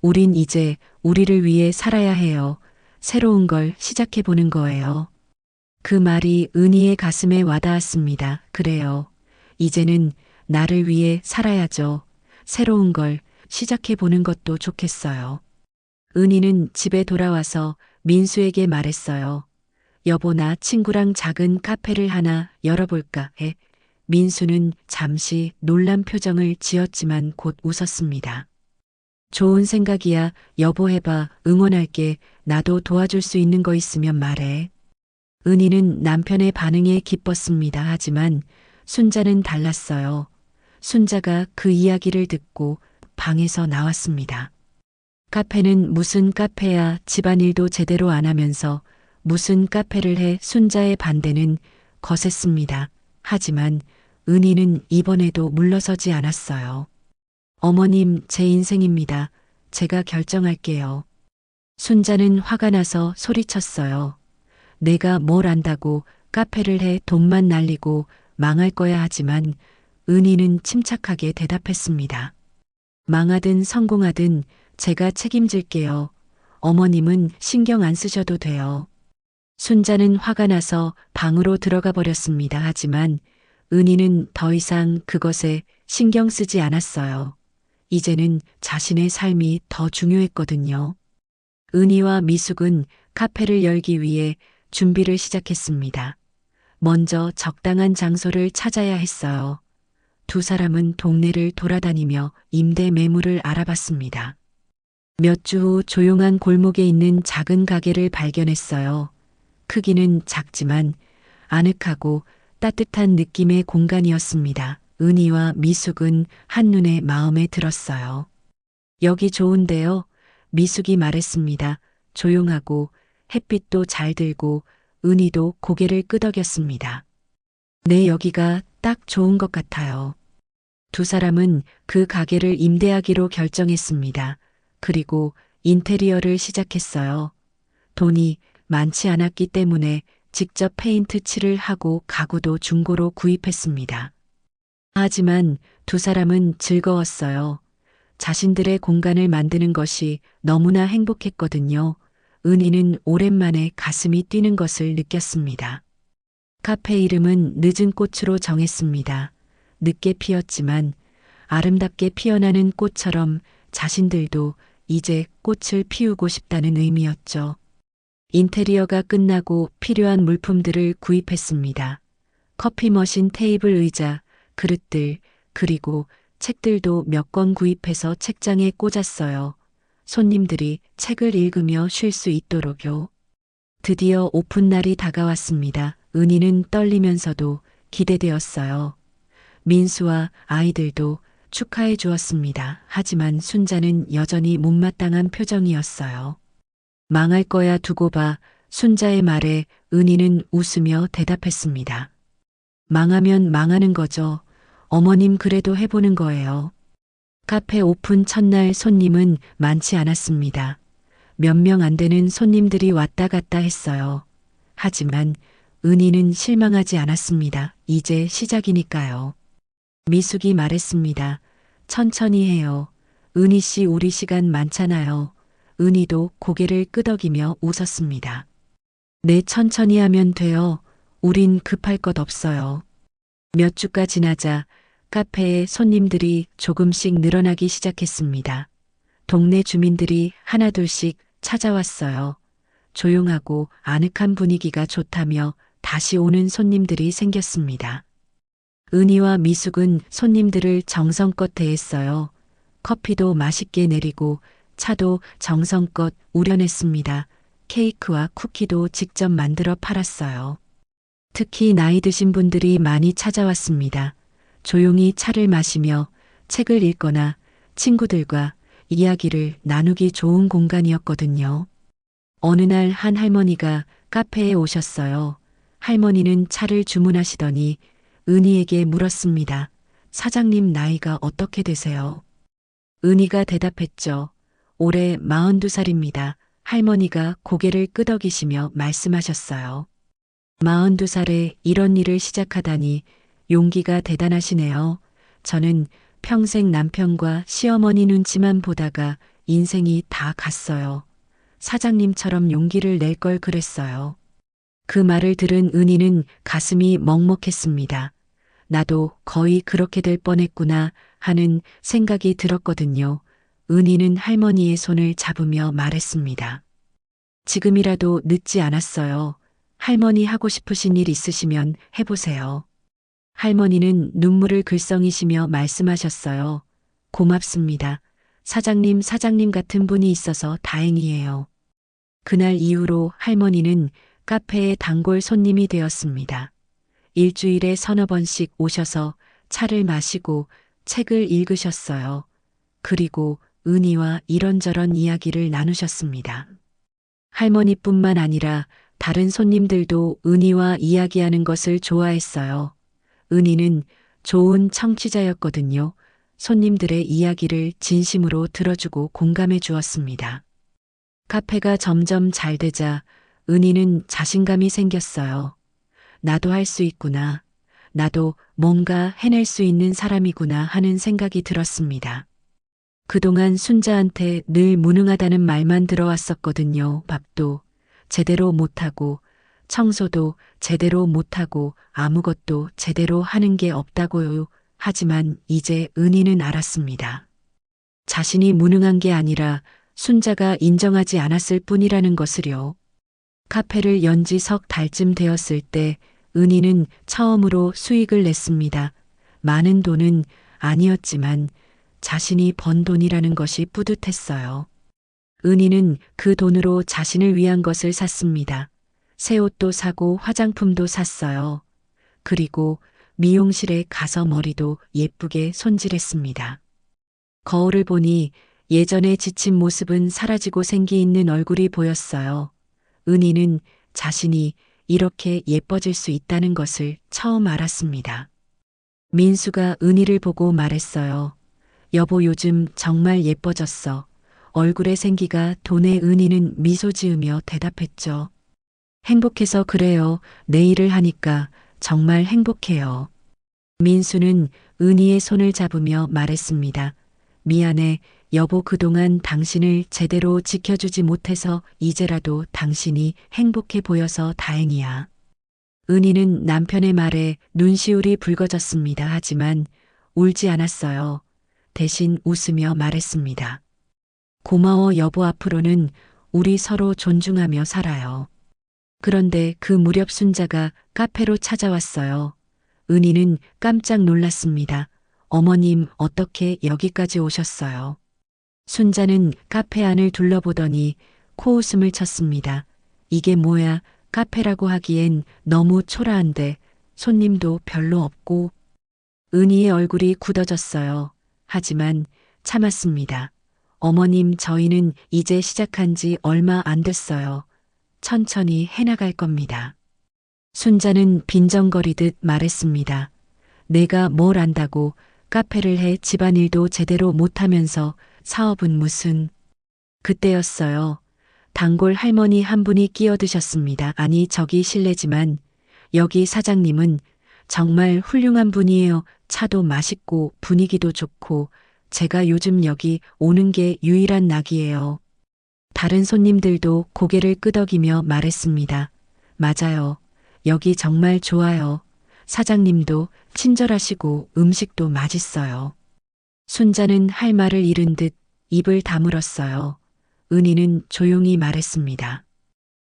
우린 이제 우리를 위해 살아야 해요. 새로운 걸 시작해보는 거예요. 그 말이 은희의 가슴에 와닿았습니다. 그래요. 이제는 나를 위해 살아야죠. 새로운 걸 시작해보는 것도 좋겠어요. 은희는 집에 돌아와서 민수에게 말했어요. 여보, 나 친구랑 작은 카페를 하나 열어볼까 해. 민수는 잠시 놀란 표정을 지었지만 곧 웃었습니다. 좋은 생각이야. 여보, 해봐. 응원할게. 나도 도와줄 수 있는 거 있으면 말해. 은희는 남편의 반응에 기뻤습니다. 하지만 순자는 달랐어요. 순자가 그 이야기를 듣고 방에서 나왔습니다. 카페는 무슨 카페야. 집안일도 제대로 안 하면서 무슨 카페를 해. 순자의 반대는 거셌습니다. 하지만 은희는 이번에도 물러서지 않았어요. 어머님, 제 인생입니다. 제가 결정할게요. 순자는 화가 나서 소리쳤어요. 내가 뭘 안다고 카페를 해. 돈만 날리고 망할 거야. 하지만 은희는 침착하게 대답했습니다. 망하든 성공하든 제가 책임질게요. 어머님은 신경 안 쓰셔도 돼요. 순자는 화가 나서 방으로 들어가 버렸습니다. 하지만 은희는 더 이상 그것에 신경 쓰지 않았어요. 이제는 자신의 삶이 더 중요했거든요. 은희와 미숙은 카페를 열기 위해 준비를 시작했습니다. 먼저 적당한 장소를 찾아야 했어요. 두 사람은 동네를 돌아다니며 임대 매물을 알아봤습니다. 몇 주 후 조용한 골목에 있는 작은 가게를 발견했어요. 크기는 작지만 아늑하고 따뜻한 느낌의 공간이었습니다. 은희와 미숙은 한눈에 마음에 들었어요. 여기 좋은데요? 미숙이 말했습니다. 조용하고 햇빛도 잘 들고 은희도 고개를 끄덕였습니다. 네, 여기가 딱 좋은 것 같아요. 두 사람은 그 가게를 임대하기로 결정했습니다. 그리고 인테리어를 시작했어요. 돈이 많지 않았기 때문에 직접 페인트 칠을 하고 가구도 중고로 구입했습니다. 하지만 두 사람은 즐거웠어요. 자신들의 공간을 만드는 것이 너무나 행복했거든요. 은희는 오랜만에 가슴이 뛰는 것을 느꼈습니다. 카페 이름은 늦은 꽃으로 정했습니다. 늦게 피었지만 아름답게 피어나는 꽃처럼 자신들도 이제 꽃을 피우고 싶다는 의미였죠. 인테리어가 끝나고 필요한 물품들을 구입했습니다. 커피 머신, 테이블, 의자, 그릇들, 그리고 책들도 몇 권 구입해서 책장에 꽂았어요. 손님들이 책을 읽으며 쉴 수 있도록요. 드디어 오픈 날이 다가왔습니다. 은희는 떨리면서도 기대되었어요. 민수와 아이들도 축하해 주었습니다. 하지만 순자는 여전히 못마땅한 표정이었어요. 망할 거야, 두고 봐. 순자의 말에 은희는 웃으며 대답했습니다. 망하면 망하는 거죠. 어머님 그래도 해보는 거예요. 카페 오픈 첫날 손님은 많지 않았습니다. 몇 명 안 되는 손님들이 왔다 갔다 했어요. 하지만 은희는 실망하지 않았습니다. 이제 시작이니까요. 미숙이 말했습니다. 천천히 해요. 은희 씨 우리 시간 많잖아요. 은희도 고개를 끄덕이며 웃었습니다. 네, 천천히 하면 돼요. 우린 급할 것 없어요. 몇 주가 지나자 카페에 손님들이 조금씩 늘어나기 시작했습니다. 동네 주민들이 하나둘씩 찾아왔어요. 조용하고 아늑한 분위기가 좋다며 다시 오는 손님들이 생겼습니다. 은희와 미숙은 손님들을 정성껏 대했어요. 커피도 맛있게 내리고 차도 정성껏 우려냈습니다. 케이크와 쿠키도 직접 만들어 팔았어요. 특히 나이 드신 분들이 많이 찾아왔습니다. 조용히 차를 마시며 책을 읽거나 친구들과 이야기를 나누기 좋은 공간이었거든요. 어느 날 한 할머니가 카페에 오셨어요. 할머니는 차를 주문하시더니 은희에게 물었습니다. 사장님 나이가 어떻게 되세요? 은희가 대답했죠. 올해 42살입니다. 할머니가 고개를 끄덕이시며 말씀하셨어요. 42살에 이런 일을 시작하다니 용기가 대단하시네요. 저는 평생 남편과 시어머니 눈치만 보다가 인생이 다 갔어요. 사장님처럼 용기를 낼 걸 그랬어요. 그 말을 들은 은희는 가슴이 먹먹했습니다. 나도 거의 그렇게 될 뻔했구나 하는 생각이 들었거든요. 은희는 할머니의 손을 잡으며 말했습니다. 지금이라도 늦지 않았어요. 할머니 하고 싶으신 일 있으시면 해보세요. 할머니는 눈물을 글썽이시며 말씀하셨어요. 고맙습니다. 사장님 같은 분이 있어서 다행이에요. 그날 이후로 할머니는 카페의 단골 손님이 되었습니다. 일주일에 서너 번씩 오셔서 차를 마시고 책을 읽으셨어요. 그리고 은희와 이런저런 이야기를 나누셨습니다. 할머니뿐만 아니라 다른 손님들도 은희와 이야기하는 것을 좋아했어요. 은희는 좋은 청취자였거든요. 손님들의 이야기를 진심으로 들어주고 공감해 주었습니다. 카페가 점점 잘 되자 은희는 자신감이 생겼어요. 나도 할 수 있구나. 나도 뭔가 해낼 수 있는 사람이구나 하는 생각이 들었습니다. 그동안 순자한테 늘 무능하다는 말만 들어왔었거든요. 밥도 제대로 못하고 청소도 제대로 못하고 아무것도 제대로 하는 게 없다고요. 하지만 이제 은희는 알았습니다. 자신이 무능한 게 아니라 순자가 인정하지 않았을 뿐이라는 것을요. 카페를 연 지 석 달쯤 되었을 때 은희는 처음으로 수익을 냈습니다. 많은 돈은 아니었지만 자신이 번 돈이라는 것이 뿌듯했어요. 은희는 그 돈으로 자신을 위한 것을 샀습니다. 새 옷도 사고 화장품도 샀어요. 그리고 미용실에 가서 머리도 예쁘게 손질했습니다. 거울을 보니 예전에 지친 모습은 사라지고 생기 있는 얼굴이 보였어요. 은희는 자신이 이렇게 예뻐질 수 있다는 것을 처음 알았습니다. 민수가 은희를 보고 말했어요. 여보 요즘 정말 예뻐졌어. 얼굴에 생기가 도네. 은희는 미소 지으며 대답했죠. 행복해서 그래요. 내 일을 하니까 정말 행복해요. 민수는 은희의 손을 잡으며 말했습니다. 미안해. 여보 그동안 당신을 제대로 지켜주지 못해서 이제라도 당신이 행복해 보여서 다행이야. 은희는 남편의 말에 눈시울이 붉어졌습니다. 하지만 울지 않았어요. 대신 웃으며 말했습니다. 고마워 여보 앞으로는 우리 서로 존중하며 살아요. 그런데 그 무렵 순자가 카페로 찾아왔어요. 은희는 깜짝 놀랐습니다. 어머님 어떻게 여기까지 오셨어요? 순자는 카페 안을 둘러보더니 코웃음을 쳤습니다. 이게 뭐야? 카페라고 하기엔 너무 초라한데 손님도 별로 없고. 은희의 얼굴이 굳어졌어요. 하지만 참았습니다. 어머님 저희는 이제 시작한 지 얼마 안 됐어요. 천천히 해나갈 겁니다. 순자는 빈정거리듯 말했습니다. 내가 뭘 안다고 카페를 해 집안일도 제대로 못하면서 사업은 무슨. 그때였어요. 단골 할머니 한 분이 끼어드셨습니다. 아니 저기 실례지만 여기 사장님은 정말 훌륭한 분이에요. 차도 맛있고 분위기도 좋고 제가 요즘 여기 오는 게 유일한 낙이에요. 다른 손님들도 고개를 끄덕이며 말했습니다. 맞아요. 여기 정말 좋아요. 사장님도 친절하시고 음식도 맛있어요. 순자는 할 말을 잃은 듯 입을 다물었어요. 은희는 조용히 말했습니다.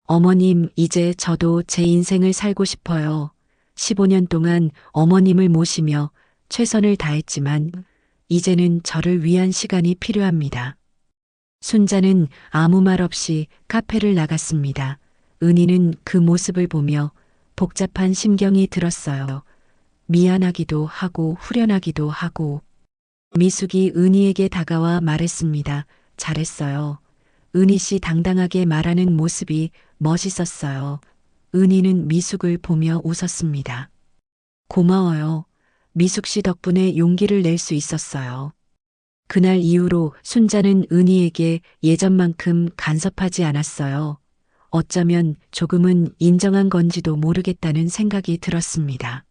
어머님, 이제 저도 제 인생을 살고 싶어요. 15년 동안 어머님을 모시며 최선을 다했지만 이제는 저를 위한 시간이 필요합니다. 순자는 아무 말 없이 카페를 나갔습니다. 은희는 그 모습을 보며 복잡한 심경이 들었어요. 미안하기도 하고 후련하기도 하고. 미숙이 은희에게 다가와 말했습니다. 잘했어요. 은희 씨 당당하게 말하는 모습이 멋있었어요. 은희는 미숙을 보며 웃었습니다. 고마워요. 미숙 씨 덕분에 용기를 낼 수 있었어요. 그날 이후로 순자는 은희에게 예전만큼 간섭하지 않았어요. 어쩌면 조금은 인정한 건지도 모르겠다는 생각이 들었습니다.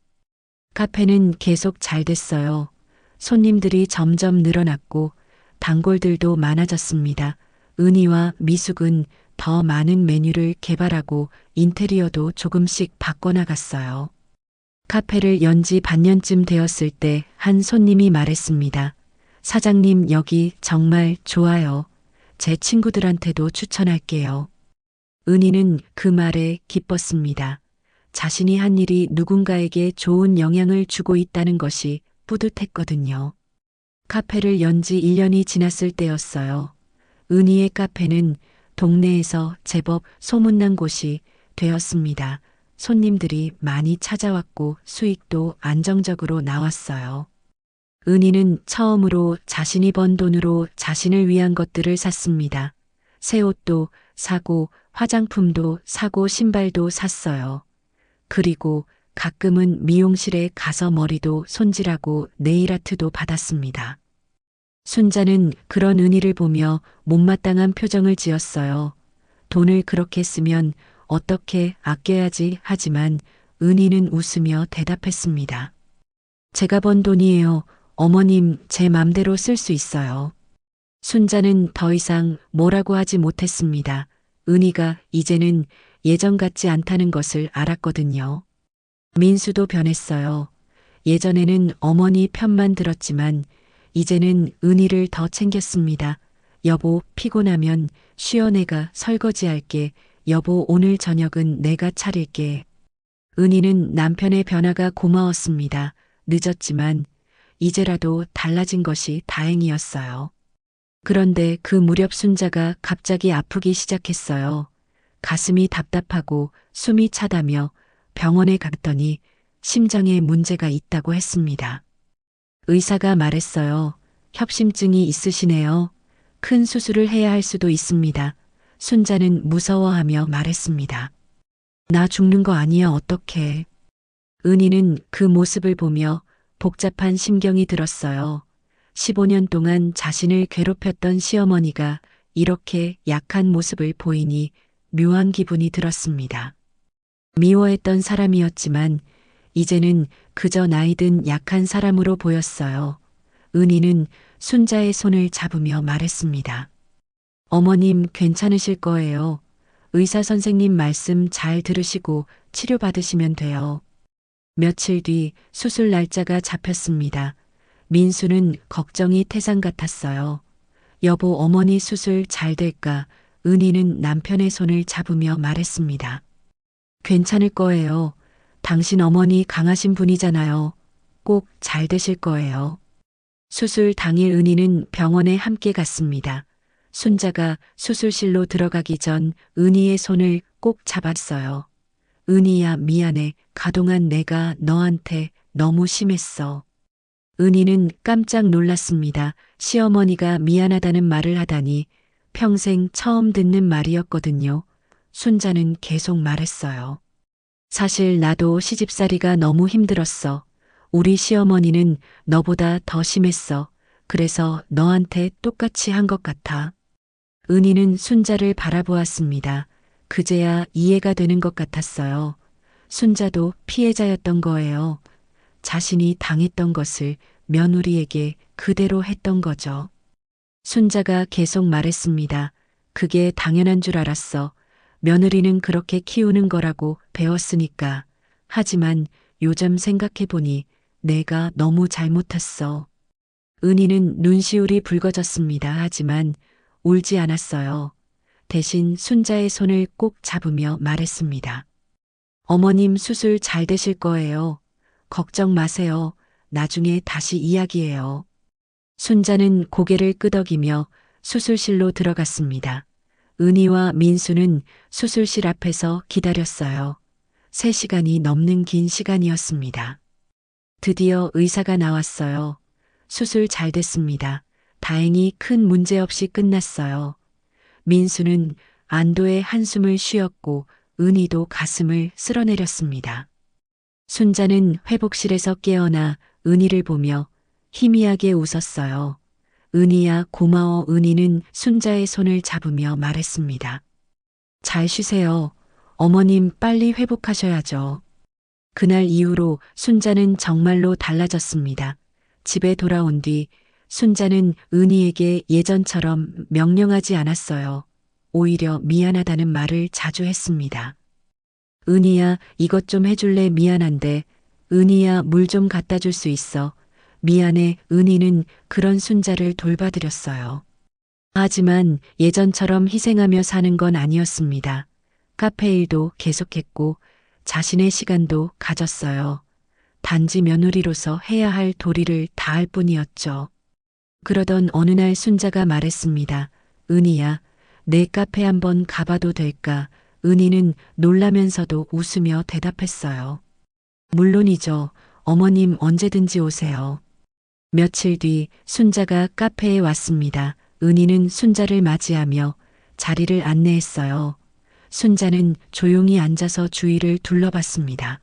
카페는 계속 잘 됐어요. 손님들이 점점 늘어났고 단골들도 많아졌습니다. 은희와 미숙은 더 많은 메뉴를 개발하고 인테리어도 조금씩 바꿔나갔어요. 카페를 연 지 반년쯤 되었을 때 한 손님이 말했습니다. 사장님 여기 정말 좋아요. 제 친구들한테도 추천할게요. 은희는 그 말에 기뻤습니다. 자신이 한 일이 누군가에게 좋은 영향을 주고 있다는 것이 뿌듯했거든요. 카페를 연 지 1년이 지났을 때였어요. 은희의 카페는 동네에서 제법 소문난 곳이 되었습니다. 손님들이 많이 찾아왔고 수익도 안정적으로 나왔어요. 은희는 처음으로 자신이 번 돈으로 자신을 위한 것들을 샀습니다. 새 옷도 사고 화장품도 사고 신발도 샀어요. 그리고 가끔은 미용실에 가서 머리도 손질하고 네일아트도 받았습니다. 순자는 그런 은희를 보며 못마땅한 표정을 지었어요. 돈을 그렇게 쓰면 어떻게 아껴야지 하지만 은희는 웃으며 대답했습니다. 제가 번 돈이에요. 어머님 제 맘대로 쓸 수 있어요. 순자는 더 이상 뭐라고 하지 못했습니다. 은희가 이제는 예전 같지 않다는 것을 알았거든요. 민수도 변했어요. 예전에는 어머니 편만 들었지만 이제는 은희를 더 챙겼습니다. 여보 피곤하면 쉬어 내가 설거지할게. 여보 오늘 저녁은 내가 차릴게. 은희는 남편의 변화가 고마웠습니다. 늦었지만 이제라도 달라진 것이 다행이었어요. 그런데 그 무렵 순자가 갑자기 아프기 시작했어요. 가슴이 답답하고 숨이 차다며 병원에 갔더니 심장에 문제가 있다고 했습니다. 의사가 말했어요. 협심증이 있으시네요. 큰 수술을 해야 할 수도 있습니다. 순자는 무서워하며 말했습니다. 나 죽는 거 아니야 어떡해. 은희는 그 모습을 보며 복잡한 심경이 들었어요. 15년 동안 자신을 괴롭혔던 시어머니가 이렇게 약한 모습을 보이니 묘한 기분이 들었습니다. 미워했던 사람이었지만 이제는 그저 나이든 약한 사람으로 보였어요. 은희는 순자의 손을 잡으며 말했습니다. 어머님 괜찮으실 거예요. 의사 선생님 말씀 잘 들으시고 치료받으시면 돼요. 며칠 뒤 수술 날짜가 잡혔습니다. 민수는 걱정이 태산 같았어요. 여보 어머니 수술 잘 될까? 은희는 남편의 손을 잡으며 말했습니다. 괜찮을 거예요. 당신 어머니 강하신 분이잖아요. 꼭 잘 되실 거예요. 수술 당일 은희는 병원에 함께 갔습니다. 순자가 수술실로 들어가기 전 은희의 손을 꼭 잡았어요. 은희야 미안해. 그동안 내가 너한테 너무 심했어. 은희는 깜짝 놀랐습니다. 시어머니가 미안하다는 말을 하다니 평생 처음 듣는 말이었거든요. 순자는 계속 말했어요. 사실 나도 시집살이가 너무 힘들었어. 우리 시어머니는 너보다 더 심했어. 그래서 너한테 똑같이 한 것 같아. 은희는 순자를 바라보았습니다. 그제야 이해가 되는 것 같았어요. 순자도 피해자였던 거예요. 자신이 당했던 것을 며느리에게 그대로 했던 거죠. 순자가 계속 말했습니다. 그게 당연한 줄 알았어. 며느리는 그렇게 키우는 거라고 배웠으니까. 하지만 요즘 생각해보니 내가 너무 잘못했어. 은희는 눈시울이 붉어졌습니다. 하지만 울지 않았어요. 대신 순자의 손을 꼭 잡으며 말했습니다. 어머님 수술 잘 되실 거예요. 걱정 마세요. 나중에 다시 이야기해요. 순자는 고개를 끄덕이며 수술실로 들어갔습니다. 은희와 민수는 수술실 앞에서 기다렸어요. 3시간이 넘는 긴 시간이었습니다. 드디어 의사가 나왔어요. 수술 잘 됐습니다. 다행히 큰 문제 없이 끝났어요. 민수는 안도의 한숨을 쉬었고 은희도 가슴을 쓸어내렸습니다. 순자는 회복실에서 깨어나 은희를 보며 희미하게 웃었어요. 은희야 고마워. 은희는 순자의 손을 잡으며 말했습니다. 잘 쉬세요. 어머님 빨리 회복하셔야죠. 그날 이후로 순자는 정말로 달라졌습니다. 집에 돌아온 뒤 순자는 은희에게 예전처럼 명령하지 않았어요. 오히려 미안하다는 말을 자주 했습니다. 은희야, 이것 좀 해줄래? 미안한데. 은희야, 물 좀 갖다 줄 수 있어. 미안해. 은희는 그런 순자를 돌봐드렸어요. 하지만 예전처럼 희생하며 사는 건 아니었습니다. 카페 일도 계속했고 자신의 시간도 가졌어요. 단지 며느리로서 해야 할 도리를 다할 뿐이었죠. 그러던 어느 날 순자가 말했습니다. 은희야, 내 카페 한번 가봐도 될까? 은희는 놀라면서도 웃으며 대답했어요. 물론이죠. 어머님 언제든지 오세요. 며칠 뒤 순자가 카페에 왔습니다. 은희는 순자를 맞이하며 자리를 안내했어요. 순자는 조용히 앉아서 주위를 둘러봤습니다.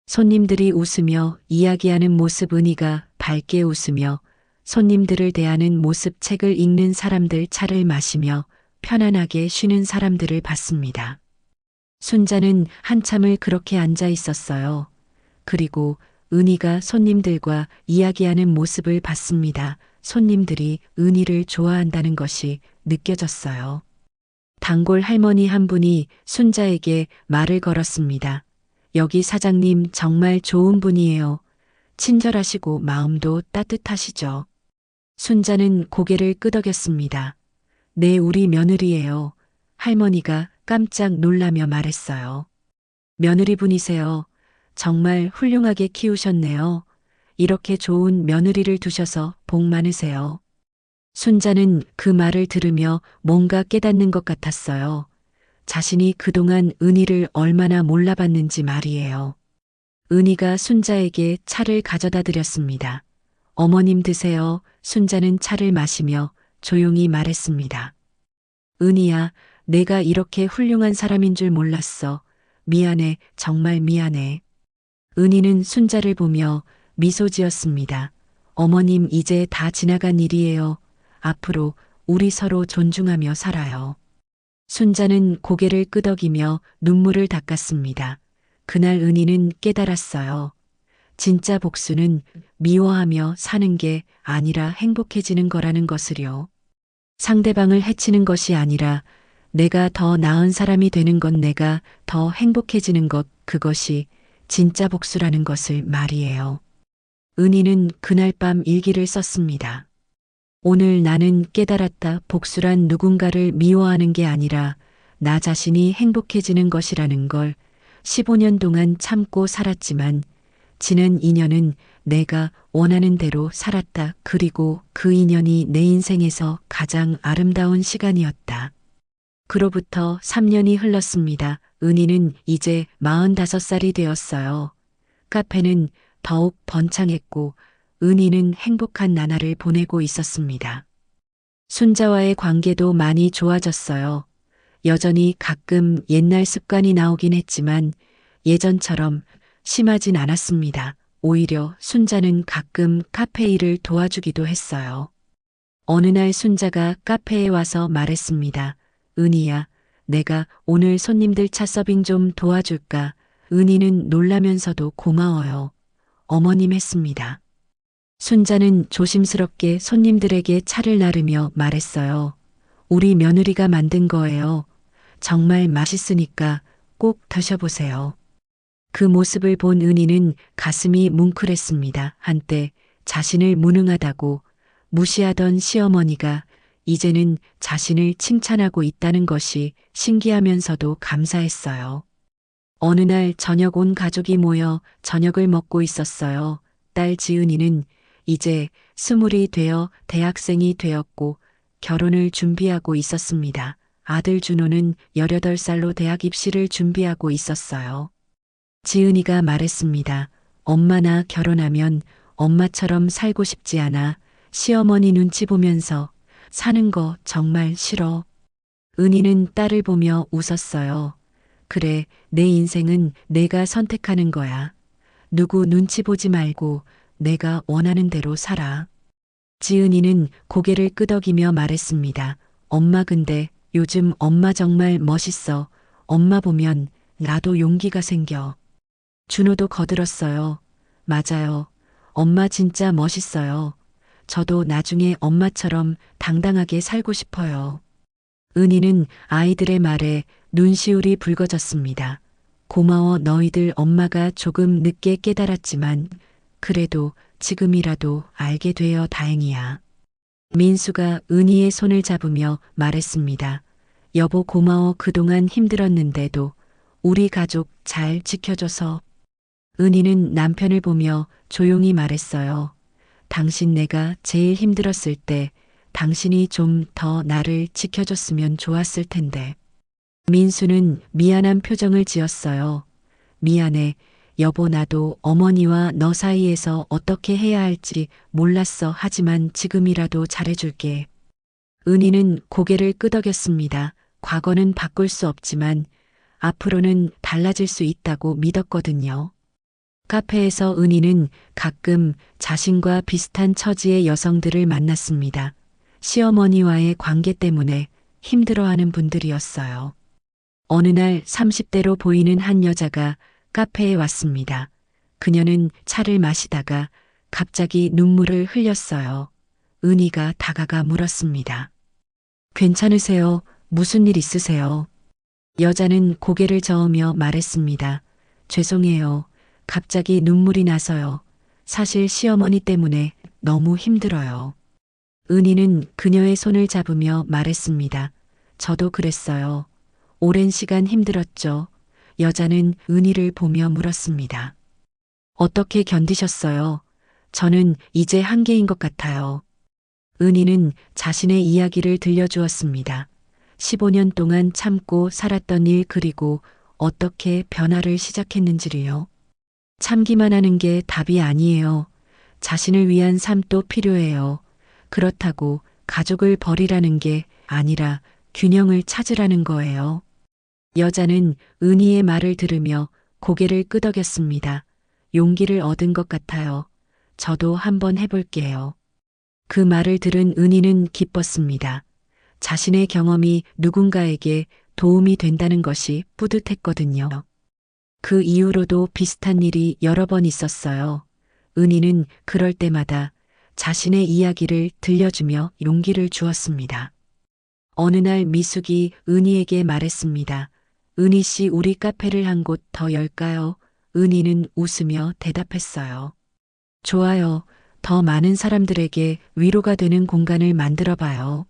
손님들이 웃으며 이야기하는 모습, 은희가 밝게 웃으며 손님들을 대하는 모습, 책을 읽는 사람들, 차를 마시며 편안하게 쉬는 사람들을 봤습니다. 순자는 한참을 그렇게 앉아 있었어요. 그리고 은희가 손님들과 이야기하는 모습을 봤습니다. 손님들이 은희를 좋아한다는 것이 느껴졌어요. 단골 할머니 한 분이 순자에게 말을 걸었습니다. 여기 사장님 정말 좋은 분이에요. 친절하시고 마음도 따뜻하시죠. 순자는 고개를 끄덕였습니다. 네, 우리 며느리예요. 할머니가 깜짝 놀라며 말했어요. 며느리분이세요. 정말 훌륭하게 키우셨네요. 이렇게 좋은 며느리를 두셔서 복 많으세요. 순자는 그 말을 들으며 뭔가 깨닫는 것 같았어요. 자신이 그동안 은희를 얼마나 몰라봤는지 말이에요. 은희가 순자에게 차를 가져다 드렸습니다. 어머님 드세요. 순자는 차를 마시며 조용히 말했습니다. 은희야, 내가 이렇게 훌륭한 사람인 줄 몰랐어. 미안해, 정말 미안해. 은희는 순자를 보며 미소 지었습니다. 어머님, 이제 다 지나간 일이에요. 앞으로 우리 서로 존중하며 살아요. 순자는 고개를 끄덕이며 눈물을 닦았습니다. 그날 은희는 깨달았어요. 진짜 복수는 미워하며 사는 게 아니라 행복해지는 거라는 것을요. 상대방을 해치는 것이 아니라 내가 더 나은 사람이 되는 것, 내가 더 행복해지는 것, 그것이 진짜 복수라는 것을 말이에요. 은희는 그날 밤 일기를 썼습니다. 오늘 나는 깨달았다. 복수란 누군가를 미워하는 게 아니라 나 자신이 행복해지는 것이라는 걸. 15년 동안 참고 살았지만 지난 2년은 내가 원하는 대로 살았다. 그리고 그 2년이 내 인생에서 가장 아름다운 시간이었다. 그로부터 3년이 흘렀습니다. 은희는 이제 45살이 되었어요. 카페는 더욱 번창했고 은희는 행복한 나날을 보내고 있었습니다. 순자와의 관계도 많이 좋아졌어요. 여전히 가끔 옛날 습관이 나오긴 했지만 예전처럼 심하진 않았습니다. 오히려 순자는 가끔 카페 일을 도와주기도 했어요. 어느 날 순자가 카페에 와서 말했습니다. 은희야, 내가 오늘 손님들 차 서빙 좀 도와줄까? 은희는 놀라면서도 고마워요. 어머님 했습니다. 순자는 조심스럽게 손님들에게 차를 나르며 말했어요. 우리 며느리가 만든 거예요. 정말 맛있으니까 꼭 드셔보세요. 그 모습을 본 은희는 가슴이 뭉클했습니다. 한때 자신을 무능하다고 무시하던 시어머니가 이제는 자신을 칭찬하고 있다는 것이 신기하면서도 감사했어요. 어느 날 저녁 온 가족이 모여 저녁을 먹고 있었어요. 딸 지은이는 이제 20이 되어 대학생이 되었고 결혼을 준비하고 있었습니다. 아들 준호는 18살로 대학 입시를 준비하고 있었어요. 지은이가 말했습니다. 엄마 나 결혼하면 엄마처럼 살고 싶지 않아. 시어머니 눈치 보면서 사는 거 정말 싫어. 은희는 딸을 보며 웃었어요. 그래, 내 인생은 내가 선택하는 거야. 누구 눈치 보지 말고 내가 원하는 대로 살아. 지은이는 고개를 끄덕이며 말했습니다. 엄마 근데 요즘 엄마 정말 멋있어. 엄마 보면 나도 용기가 생겨. 준호도 거들었어요. 맞아요. 엄마 진짜 멋있어요. 저도 나중에 엄마처럼 당당하게 살고 싶어요. 은희는 아이들의 말에 눈시울이 붉어졌습니다. 고마워 너희들 엄마가 조금 늦게 깨달았지만 그래도 지금이라도 알게 되어 다행이야. 민수가 은희의 손을 잡으며 말했습니다. 여보 고마워 그동안 힘들었는데도 우리 가족 잘 지켜줘서. 은희는 남편을 보며 조용히 말했어요. 당신 내가 제일 힘들었을 때 당신이 좀 더 나를 지켜줬으면 좋았을 텐데. 민수는 미안한 표정을 지었어요. 미안해. 여보 나도 어머니와 너 사이에서 어떻게 해야 할지 몰랐어. 하지만 지금이라도 잘해줄게. 은희는 고개를 끄덕였습니다. 과거는 바꿀 수 없지만 앞으로는 달라질 수 있다고 믿었거든요. 카페에서 은희는 가끔 자신과 비슷한 처지의 여성들을 만났습니다. 시어머니와의 관계 때문에 힘들어하는 분들이었어요. 어느 날 30대로 보이는 한 여자가 카페에 왔습니다. 그녀는 차를 마시다가 갑자기 눈물을 흘렸어요. 은희가 다가가 물었습니다. 괜찮으세요? 무슨 일 있으세요? 여자는 고개를 저으며 말했습니다. 죄송해요. 갑자기 눈물이 나서요. 사실 시어머니 때문에 너무 힘들어요. 은희는 그녀의 손을 잡으며 말했습니다. 저도 그랬어요. 오랜 시간 힘들었죠. 여자는 은희를 보며 물었습니다. 어떻게 견디셨어요? 저는 이제 한계인 것 같아요. 은희는 자신의 이야기를 들려주었습니다. 15년 동안 참고 살았던 일 그리고 어떻게 변화를 시작했는지를요. 참기만 하는 게 답이 아니에요. 자신을 위한 삶도 필요해요. 그렇다고 가족을 버리라는 게 아니라 균형을 찾으라는 거예요. 여자는 은희의 말을 들으며 고개를 끄덕였습니다. 용기를 얻은 것 같아요. 저도 한번 해볼게요. 그 말을 들은 은희는 기뻤습니다. 자신의 경험이 누군가에게 도움이 된다는 것이 뿌듯했거든요. 그 이후로도 비슷한 일이 여러 번 있었어요. 은희는 그럴 때마다 자신의 이야기를 들려주며 용기를 주었습니다. 어느 날 미숙이 은희에게 말했습니다. 은희 씨 우리 카페를 한 곳 더 열까요? 은희는 웃으며 대답했어요. 좋아요. 더 많은 사람들에게 위로가 되는 공간을 만들어 봐요.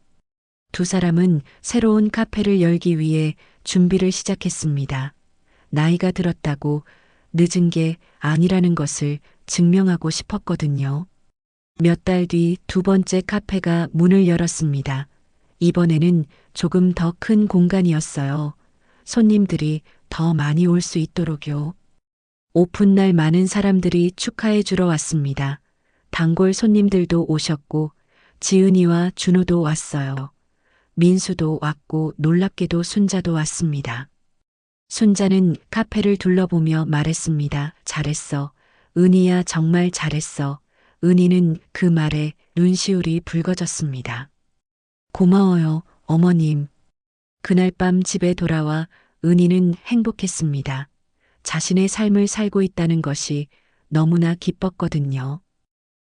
두 사람은 새로운 카페를 열기 위해 준비를 시작했습니다. 나이가 들었다고 늦은 게 아니라는 것을 증명하고 싶었거든요. 몇 달 뒤 두 번째 카페가 문을 열었습니다. 이번에는 조금 더 큰 공간이었어요. 손님들이 더 많이 올 수 있도록요. 오픈날 많은 사람들이 축하해 주러 왔습니다. 단골 손님들도 오셨고 지은이와 준호도 왔어요. 민수도 왔고 놀랍게도 순자도 왔습니다. 순자는 카페를 둘러보며 말했습니다. 잘했어. 은희야 정말 잘했어. 은희는 그 말에 눈시울이 붉어졌습니다. 고마워요, 어머님. 그날 밤 집에 돌아와 은희는 행복했습니다. 자신의 삶을 살고 있다는 것이 너무나 기뻤거든요.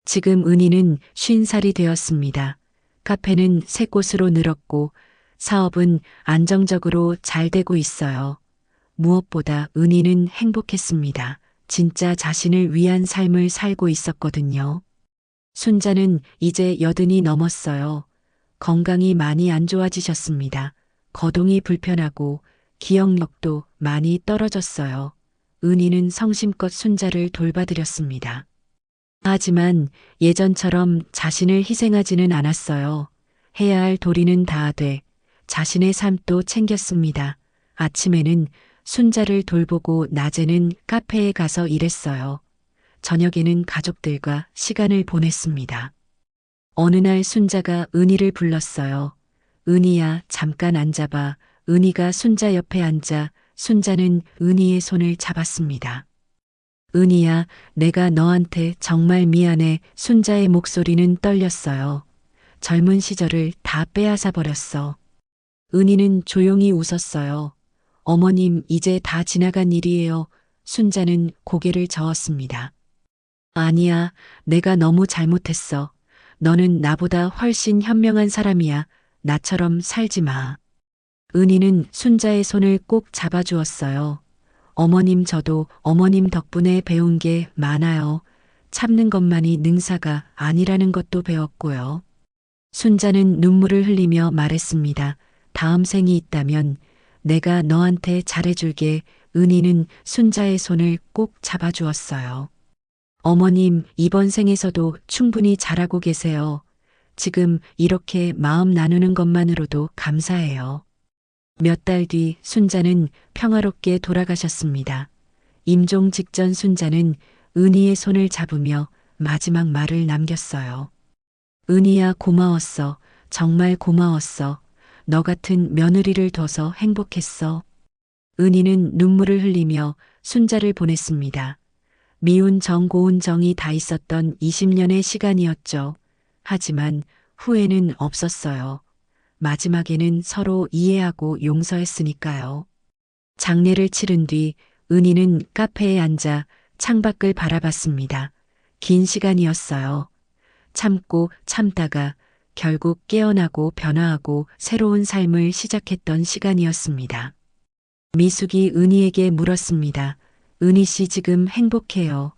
지금 은희는 50살이 되었습니다. 카페는 3곳으로 늘었고 사업은 안정적으로 잘 되고 있어요. 무엇보다 은희는 행복했습니다. 진짜 자신을 위한 삶을 살고 있었거든요. 순자는 이제 80이 넘었어요. 건강이 많이 안 좋아지셨습니다. 거동이 불편하고 기억력도 많이 떨어졌어요. 은희는 성심껏 순자를 돌봐드렸습니다. 하지만 예전처럼 자신을 희생하지는 않았어요. 해야 할 도리는 다 하되 자신의 삶도 챙겼습니다. 아침에는 순자를 돌보고 낮에는 카페에 가서 일했어요. 저녁에는 가족들과 시간을 보냈습니다. 어느 날 순자가 은희를 불렀어요. 은희야, 잠깐 앉아봐. 은희가 순자 옆에 앉아 순자는 은희의 손을 잡았습니다. 은희야, 내가 너한테 정말 미안해. 순자의 목소리는 떨렸어요. 젊은 시절을 다 빼앗아 버렸어. 은희는 조용히 웃었어요. 어머님, 이제 다 지나간 일이에요. 순자는 고개를 저었습니다. 아니야, 내가 너무 잘못했어. 너는 나보다 훨씬 현명한 사람이야. 나처럼 살지 마. 은희는 순자의 손을 꼭 잡아주었어요. 어머님, 저도 어머님 덕분에 배운 게 많아요. 참는 것만이 능사가 아니라는 것도 배웠고요. 순자는 눈물을 흘리며 말했습니다. 다음 생이 있다면 내가 너한테 잘해줄게. 은희는 순자의 손을 꼭 잡아주었어요. 어머님, 이번 생에서도 충분히 잘하고 계세요. 지금 이렇게 마음 나누는 것만으로도 감사해요. 몇 달 뒤 순자는 평화롭게 돌아가셨습니다. 임종 직전 순자는 은희의 손을 잡으며 마지막 말을 남겼어요. 은희야, 고마웠어. 정말 고마웠어. 너 같은 며느리를 둬서 행복했어. 은희는 눈물을 흘리며 순자를 보냈습니다. 미운 정 고운 정이 다 있었던 20년의 시간이었죠. 하지만 후회는 없었어요. 마지막에는 서로 이해하고 용서했으니까요. 장례를 치른 뒤 은희는 카페에 앉아 창밖을 바라봤습니다. 긴 시간이었어요. 참고 참다가 결국 깨어나고 변화하고 새로운 삶을 시작했던 시간이었습니다. 미숙이 은희에게 물었습니다. 은희 씨 지금 행복해요.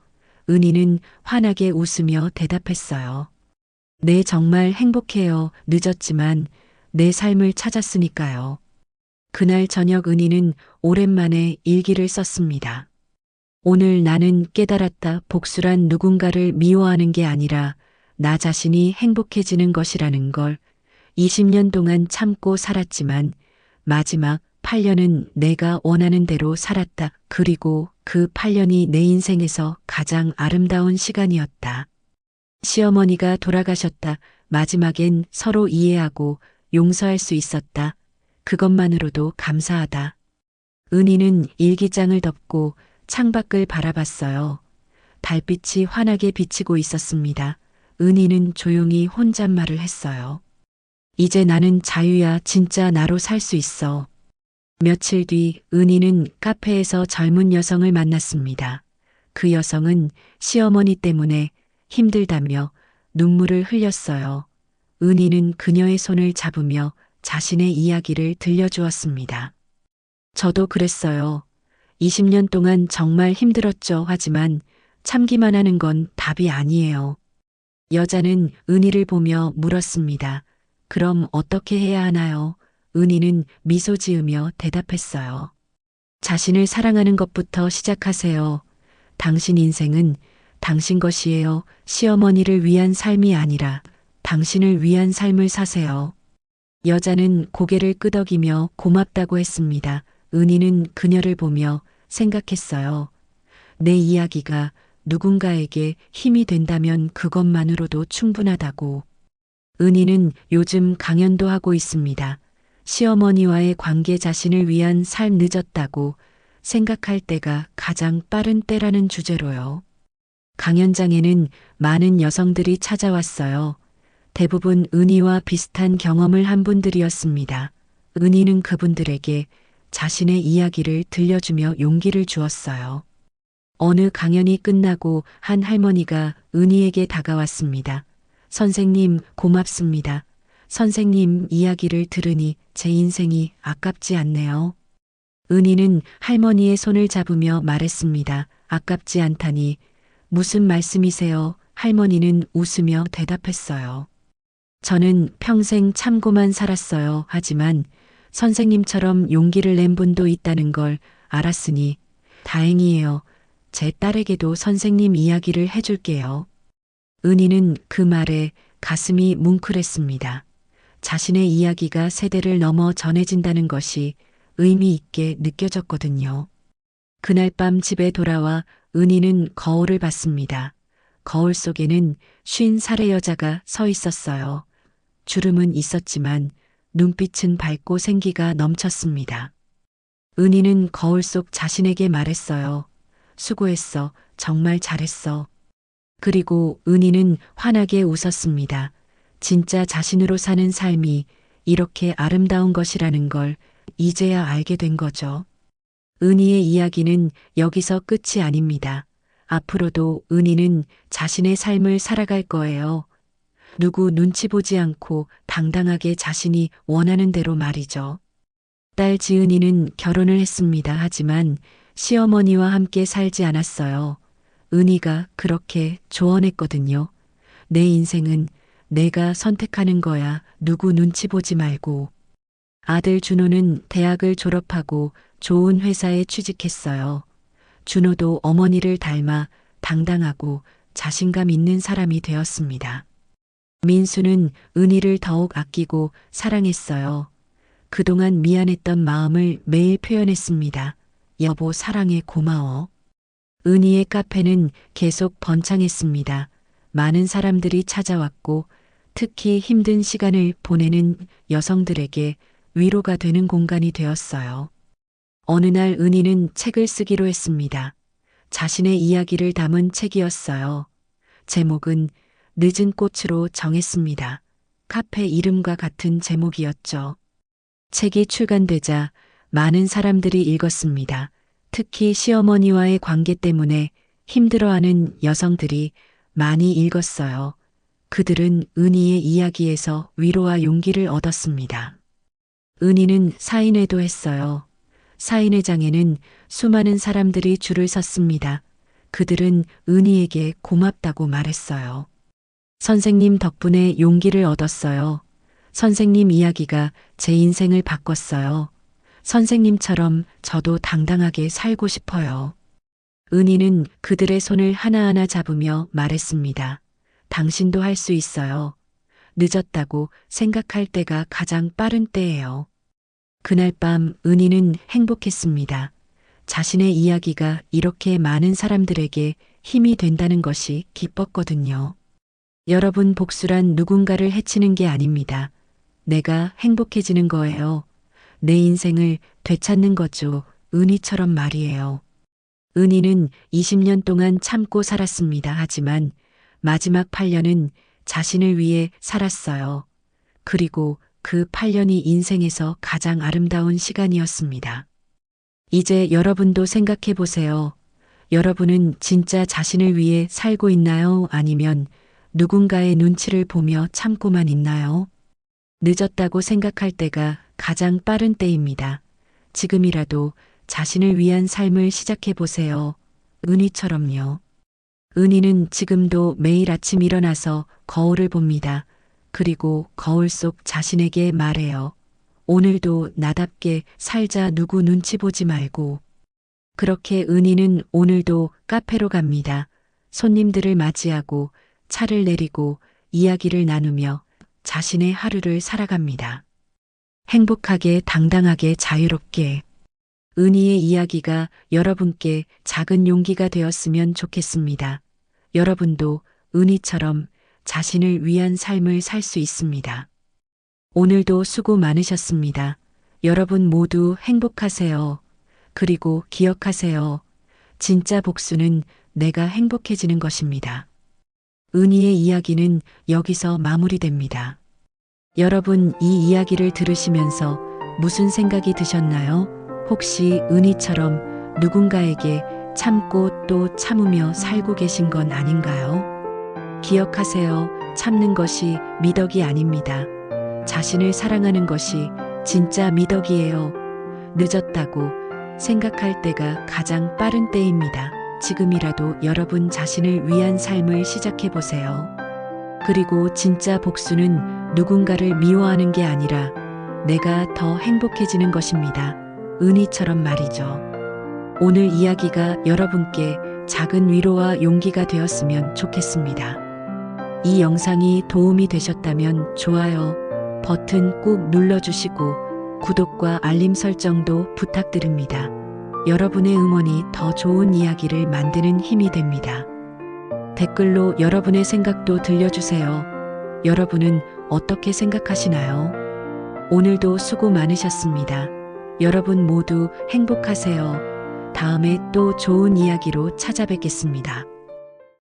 은희는 환하게 웃으며 대답했어요. 네, 정말 행복해요. 늦었지만 내 삶을 찾았으니까요. 그날 저녁 은희는 오랜만에 일기를 썼습니다. 오늘 나는 깨달았다. 복수란 누군가를 미워하는 게 아니라 나 자신이 행복해지는 것이라는 걸. 20년 동안 참고 살았지만 마지막 8년은 내가 원하는 대로 살았다. 그리고 그 8년이 내 인생에서 가장 아름다운 시간이었다. 시어머니가 돌아가셨다. 마지막엔 서로 이해하고 용서할 수 있었다. 그것만으로도 감사하다. 은희는 일기장을 덮고 창밖을 바라봤어요. 달빛이 환하게 비치고 있었습니다. 은희는 조용히 혼잣말을 했어요. 이제 나는 자유야. 진짜 나로 살 수 있어. 며칠 뒤 은희는 카페에서 젊은 여성을 만났습니다. 그 여성은 시어머니 때문에 힘들다며 눈물을 흘렸어요. 은희는 그녀의 손을 잡으며 자신의 이야기를 들려주었습니다. 저도 그랬어요. 20년 동안 정말 힘들었죠. 하지만 참기만 하는 건 답이 아니에요. 여자는 은희를 보며 물었습니다. 그럼 어떻게 해야 하나요? 은희는 미소 지으며 대답했어요. 자신을 사랑하는 것부터 시작하세요. 당신 인생은 당신 것이에요. 시어머니를 위한 삶이 아니라 당신을 위한 삶을 사세요. 여자는 고개를 끄덕이며 고맙다고 했습니다. 은희는 그녀를 보며 생각했어요. 내 이야기가 누군가에게 힘이 된다면 그것만으로도 충분하다고. 은희는 요즘 강연도 하고 있습니다. 시어머니와의 관계 자신을 위한 삶 늦었다고 생각할 때가 가장 빠른 때라는 주제로요. 강연장에는 많은 여성들이 찾아왔어요. 대부분 은희와 비슷한 경험을 한 분들이었습니다. 은희는 그분들에게 자신의 이야기를 들려주며 용기를 주었어요. 어느 강연이 끝나고 한 할머니가 은희에게 다가왔습니다. 선생님, 고맙습니다. 선생님 이야기를 들으니 제 인생이 아깝지 않네요. 은희는 할머니의 손을 잡으며 말했습니다. 아깝지 않다니. 무슨 말씀이세요? 할머니는 웃으며 대답했어요. 저는 평생 참고만 살았어요. 하지만 선생님처럼 용기를 낸 분도 있다는 걸 알았으니 다행이에요. 제 딸에게도 선생님 이야기를 해줄게요. 은희는 그 말에 가슴이 뭉클했습니다. 자신의 이야기가 세대를 넘어 전해진다는 것이 의미 있게 느껴졌거든요. 그날 밤 집에 돌아와 은희는 거울을 봤습니다. 거울 속에는 50살의 여자가 서 있었어요. 주름은 있었지만 눈빛은 밝고 생기가 넘쳤습니다. 은희는 거울 속 자신에게 말했어요. 수고했어. 정말 잘했어. 그리고 은희는 환하게 웃었습니다. 진짜 자신으로 사는 삶이 이렇게 아름다운 것이라는 걸 이제야 알게 된 거죠. 은희의 이야기는 여기서 끝이 아닙니다. 앞으로도 은희는 자신의 삶을 살아갈 거예요. 누구 눈치 보지 않고 당당하게 자신이 원하는 대로 말이죠. 딸 지은이는 결혼을 했습니다. 하지만 시어머니와 함께 살지 않았어요. 은희가 그렇게 조언했거든요. 내 인생은 내가 선택하는 거야. 누구 눈치 보지 말고. 아들 준호는 대학을 졸업하고 좋은 회사에 취직했어요. 준호도 어머니를 닮아 당당하고 자신감 있는 사람이 되었습니다. 민수는 은희를 더욱 아끼고 사랑했어요. 그동안 미안했던 마음을 매일 표현했습니다. 여보 사랑해 고마워. 은희의 카페는 계속 번창했습니다. 많은 사람들이 찾아왔고 특히 힘든 시간을 보내는 여성들에게 위로가 되는 공간이 되었어요. 어느 날 은희는 책을 쓰기로 했습니다. 자신의 이야기를 담은 책이었어요. 제목은 늦은 꽃으로 정했습니다. 카페 이름과 같은 제목이었죠. 책이 출간되자 많은 사람들이 읽었습니다. 특히 시어머니와의 관계 때문에 힘들어하는 여성들이 많이 읽었어요. 그들은 은희의 이야기에서 위로와 용기를 얻었습니다. 은희는 사인회도 했어요. 사인회장에는 수많은 사람들이 줄을 섰습니다. 그들은 은희에게 고맙다고 말했어요. 선생님 덕분에 용기를 얻었어요. 선생님 이야기가 제 인생을 바꿨어요. 선생님처럼 저도 당당하게 살고 싶어요. 은희는 그들의 손을 하나하나 잡으며 말했습니다. 당신도 할 수 있어요. 늦었다고 생각할 때가 가장 빠른 때예요. 그날 밤 은희는 행복했습니다. 자신의 이야기가 이렇게 많은 사람들에게 힘이 된다는 것이 기뻤거든요. 여러분 복수란 누군가를 해치는 게 아닙니다. 내가 행복해지는 거예요. 내 인생을 되찾는 거죠. 은희처럼 말이에요. 은희는 20년 동안 참고 살았습니다. 하지만 마지막 8년은 자신을 위해 살았어요. 그리고 그 8년이 인생에서 가장 아름다운 시간이었습니다. 이제 여러분도 생각해 보세요. 여러분은 진짜 자신을 위해 살고 있나요? 아니면 누군가의 눈치를 보며 참고만 있나요? 늦었다고 생각할 때가 가장 빠른 때입니다. 지금이라도 자신을 위한 삶을 시작해 보세요. 은희처럼요. 은희는 지금도 매일 아침 일어나서 거울을 봅니다. 그리고 거울 속 자신에게 말해요. 오늘도 나답게 살자. 누구 눈치 보지 말고. 그렇게 은희는 오늘도 카페로 갑니다. 손님들을 맞이하고 차를 내리고 이야기를 나누며 자신의 하루를 살아갑니다. 행복하게, 당당하게, 자유롭게. 은희의 이야기가 여러분께 작은 용기가 되었으면 좋겠습니다. 여러분도 은희처럼 자신을 위한 삶을 살 수 있습니다. 오늘도 수고 많으셨습니다. 여러분 모두 행복하세요. 그리고 기억하세요. 진짜 복수는 내가 행복해지는 것입니다. 은희의 이야기는 여기서 마무리됩니다. 여러분 이 이야기를 들으시면서 무슨 생각이 드셨나요? 혹시 은희처럼 누군가에게 참고 또 참으며 살고 계신 건 아닌가요? 기억하세요. 참는 것이 미덕이 아닙니다. 자신을 사랑하는 것이 진짜 미덕이에요. 늦었다고 생각할 때가 가장 빠른 때입니다. 지금이라도 여러분 자신을 위한 삶을 시작해 보세요. 그리고 진짜 복수는 누군가를 미워하는 게 아니라 내가 더 행복해지는 것입니다. 은희처럼 말이죠. 오늘 이야기가 여러분께 작은 위로와 용기가 되었으면 좋겠습니다. 이 영상이 도움이 되셨다면 좋아요 버튼 꾹 눌러주시고 구독과 알림 설정도 부탁드립니다. 여러분의 응원이 더 좋은 이야기를 만드는 힘이 됩니다. 댓글로 여러분의 생각도 들려주세요. 여러분은 어떻게 생각하시나요? 오늘도 수고 많으셨습니다. 여러분 모두 행복하세요. 다음에 또 좋은 이야기로 찾아뵙겠습니다.